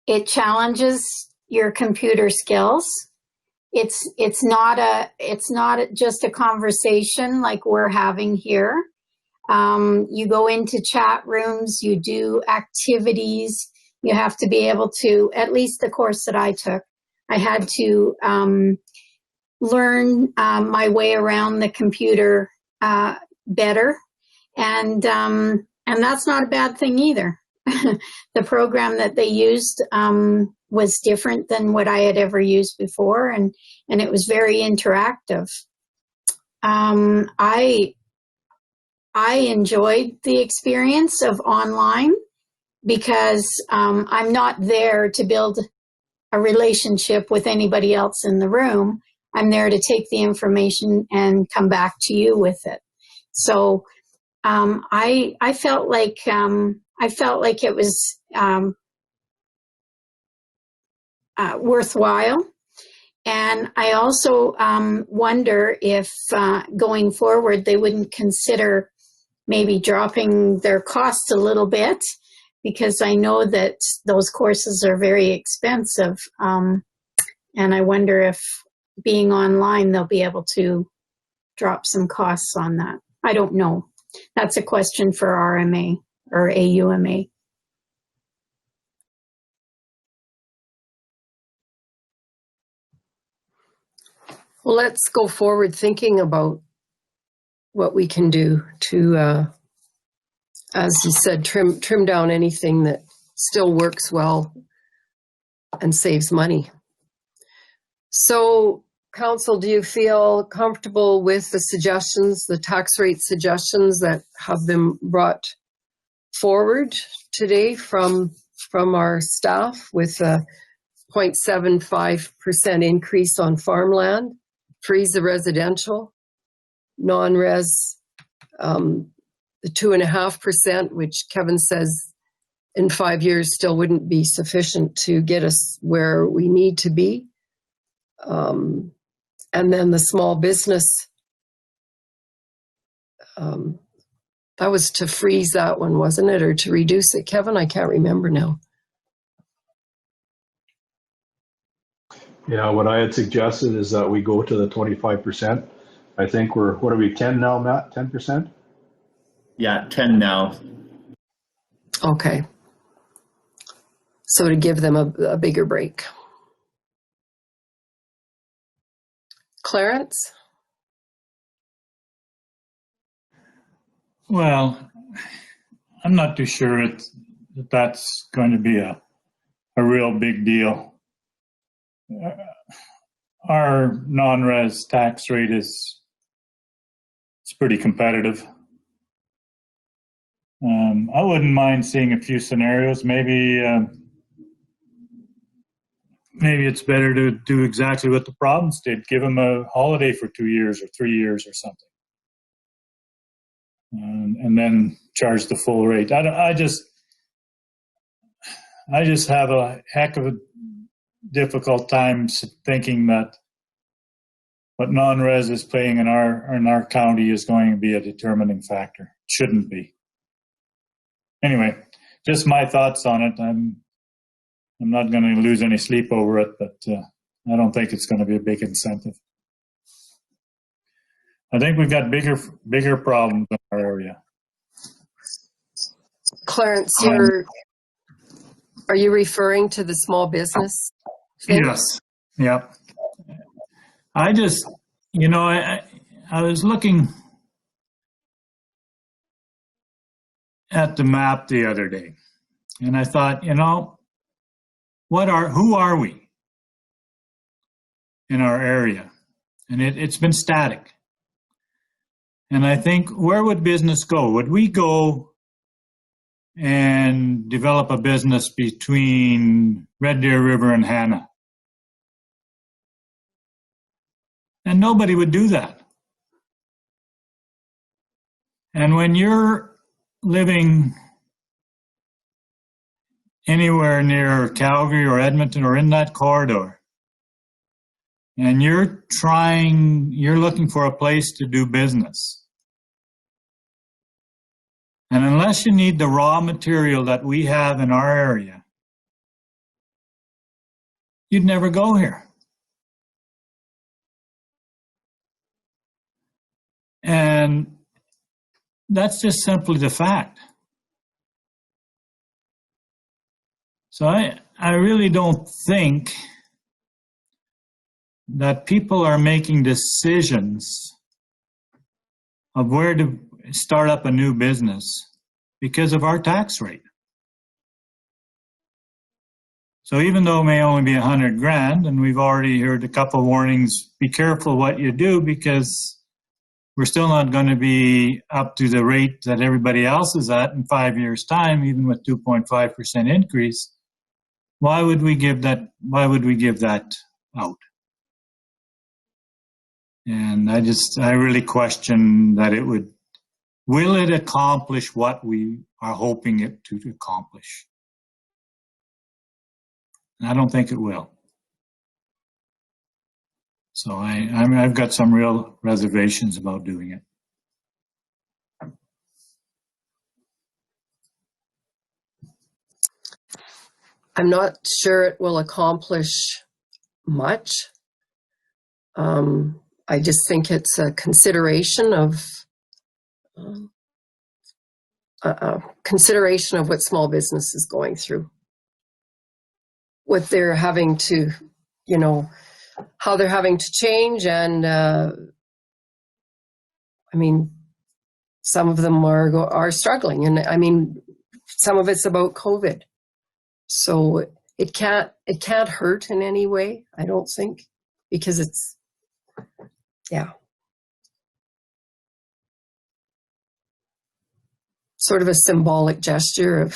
[SPEAKER 4] it challenges your computer skills. It's not just a conversation like we're having here. You go into chat rooms, you do activities, you have to be able to, at least the course that I took, I had to learn my way around the computer better. And that's not a bad thing either. The program that they used was different than what I had ever used before, and it was very interactive. I enjoyed the experience of online because I'm not there to build a relationship with anybody else in the room. I'm there to take the information and come back to you with it. So I felt like it was worthwhile. And I also wonder if going forward they wouldn't consider maybe dropping their costs a little bit, because I know that those courses are very expensive. And I wonder if being online, they'll be able to drop some costs on that. I don't know. That's a question for RMA or AUMA.
[SPEAKER 1] Well, let's go forward thinking about what we can do to, as you said, trim down anything that still works well and saves money. So, Council, do you feel comfortable with the suggestions, the tax rate suggestions that have been brought forward today from our staff, with a 0.75% increase on farmland, freeze the residential, non-res, the 2.5%, which Kevin says in 5 years still wouldn't be sufficient to get us where we need to be. And then the small business, that was to freeze that one, wasn't it? Or to reduce it, Kevin? I can't remember now.
[SPEAKER 13] Yeah, what I had suggested is that we go to the 25%. I think we're, what are we, 10 now, Matt? 10%?
[SPEAKER 5] Yeah, 10 now.
[SPEAKER 1] Okay. So to give them a bigger break. Clarence?
[SPEAKER 7] Well, I'm not too sure that's going to be a real big deal. Our non-res tax rate it's pretty competitive. I wouldn't mind seeing a few scenarios. Maybe it's better to do exactly what the province did. Give them a holiday for 2 years or 3 years or something. And then charge the full rate. I just have a heck of a difficult time thinking that what non-res is paying in our county is going to be a determining factor. It shouldn't be. Anyway, just my thoughts on it. I'm not going to lose any sleep over it, but I don't think it's going to be a big incentive. I think we've got bigger problems in our area.
[SPEAKER 1] Clarence, are you referring to the small business
[SPEAKER 7] Yes. Yep. I just, I was looking at the map the other day, and I thought, who are we in our area? And it's been static. And I think, where would business go? Would we go and develop a business between Red Deer River and Hannah? And nobody would do that. And when you're living anywhere near Calgary or Edmonton or in that corridor, and you're looking for a place to do business, and unless you need the raw material that we have in our area, you'd never go here. And that's just simply the fact. So I really don't think that people are making decisions of where to start up a new business because of our tax rate. So even though it may only be $100,000, and we've already heard a couple warnings, be careful what you do, because we're still not going to be up to the rate that everybody else is at in 5 years' time, even with 2.5% increase. Why would we give that? Why would we give that out? And I really question that will it accomplish what we are hoping it to accomplish? I don't think it will. So I've got some real reservations about doing it.
[SPEAKER 1] I'm not sure it will accomplish much. I just think it's a consideration of what small business is going through, what they're having to, how they're having to change. And some of them are struggling, and some of it's about COVID. So it can't hurt in any way, I don't think, because it's, sort of a symbolic gesture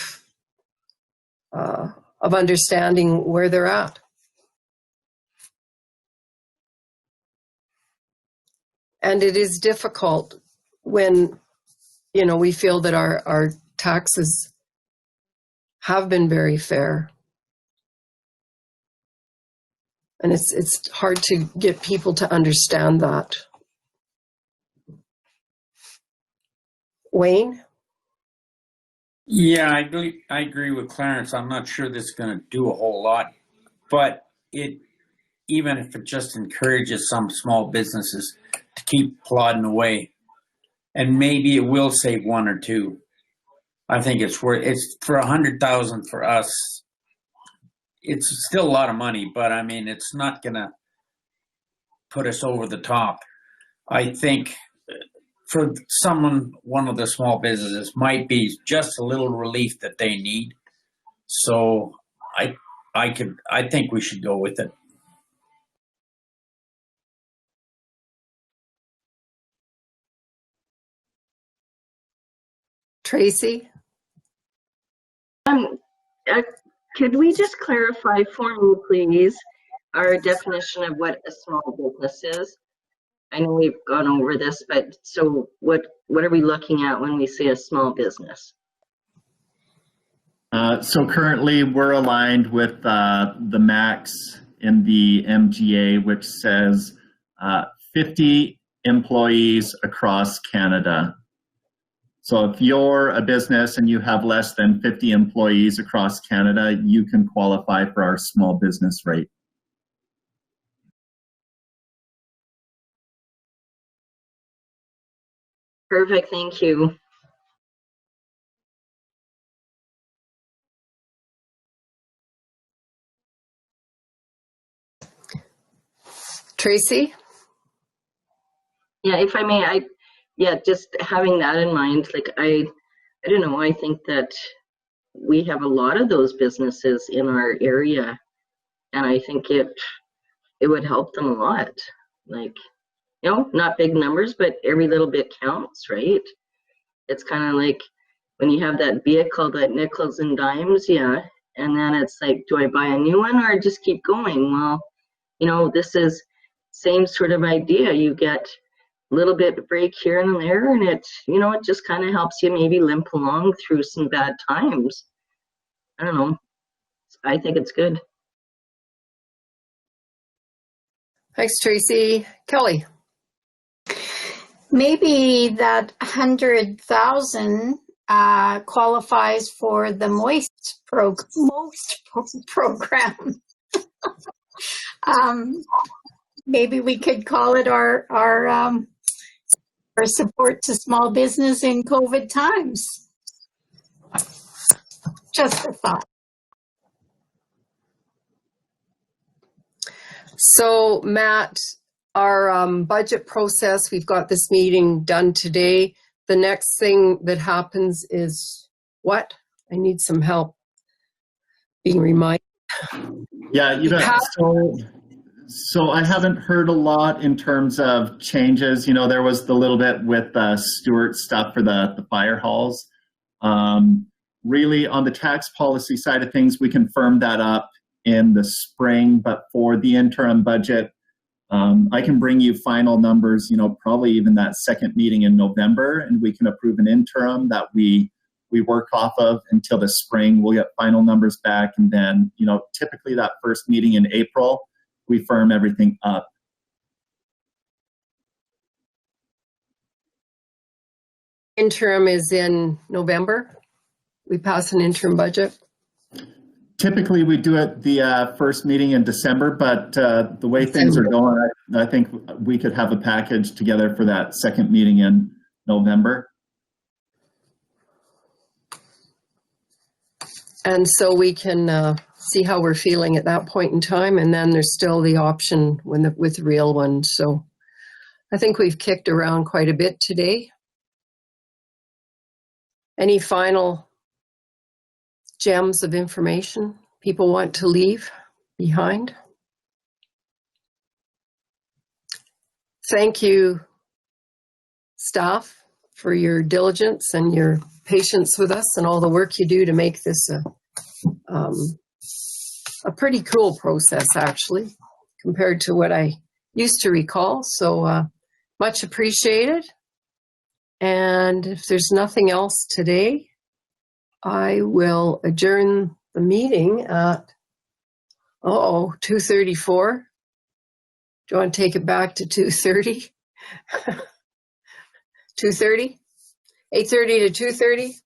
[SPEAKER 1] of understanding where they're at. And it is difficult when, we feel that our taxes have been very fair. And it's hard to get people to understand that. Wayne?
[SPEAKER 6] Yeah, I agree with Clarence. I'm not sure this is going to do a whole lot, but even if it just encourages some small businesses to keep plodding away, and maybe it will save one or two. I think it's for $100,000 for us. It's still a lot of money, but it's not going to put us over the top. I think for one of the small businesses might be just a little relief that they need. So I think we should go with it.
[SPEAKER 1] Tracy?
[SPEAKER 9] Could we just clarify for me, please, our definition of what a small business is? I know we've gone over this, but so what are we looking at when we say a small business?
[SPEAKER 5] So currently we're aligned with the max in the MGA, which says 50 employees across Canada. So if you're a business and you have less than 50 employees across Canada, you can qualify for our small business rate.
[SPEAKER 9] Perfect, thank you.
[SPEAKER 1] Tracy?
[SPEAKER 9] Yeah, if I may, just having that in mind, like I don't know, I think that we have a lot of those businesses in our area, and I think it would help them a lot. Like, you know, not big numbers, but every little bit counts, right? It's kind of like when you have that vehicle that nickels and dimes, yeah, and then it's like, do I buy a new one or just keep going? Well, you know, this is same sort of idea. You get a little bit of break here and there, and it, you know, it just kind of helps you maybe limp along through some bad times. I don't know. I think it's good.
[SPEAKER 1] Thanks, Tracy. Kelly?
[SPEAKER 4] Maybe that 100,000 qualifies for the MOST program. Maybe we could call it our support to small business in COVID times. Just a thought.
[SPEAKER 1] So, Matt, our budget process, we've got this meeting done today. The next thing that happens is what? I need some help being reminded.
[SPEAKER 5] Yeah, you bet. So I haven't heard a lot in terms of changes. You know, there was the little bit with Stuart stuff for the fire halls. Really, on the tax policy side of things, we confirmed that up in the spring, but for the interim budget, I can bring you final numbers, you know, probably even that second meeting in November, and we can approve an interim that we work off of until the spring. We'll get final numbers back, and then, you know, typically that first meeting in April, we firm everything up.
[SPEAKER 1] Interim is in November. We pass an interim budget.
[SPEAKER 5] Typically, we do it the first meeting in December, but the way things are going, I think we could have a package together for that second meeting in November.
[SPEAKER 1] And so we can see how we're feeling at that point in time, and then there's still the option with the real one. So I think we've kicked around quite a bit today. Any final gems of information people want to leave behind? Thank you, staff, for your diligence and your patience with us and all the work you do to make this a pretty cool process, actually, compared to what I used to recall. So much appreciated. And if there's nothing else today, I will adjourn the meeting at 2:34. Do you want to take it back to 2:30? 2:30? 8:30 to 2:30?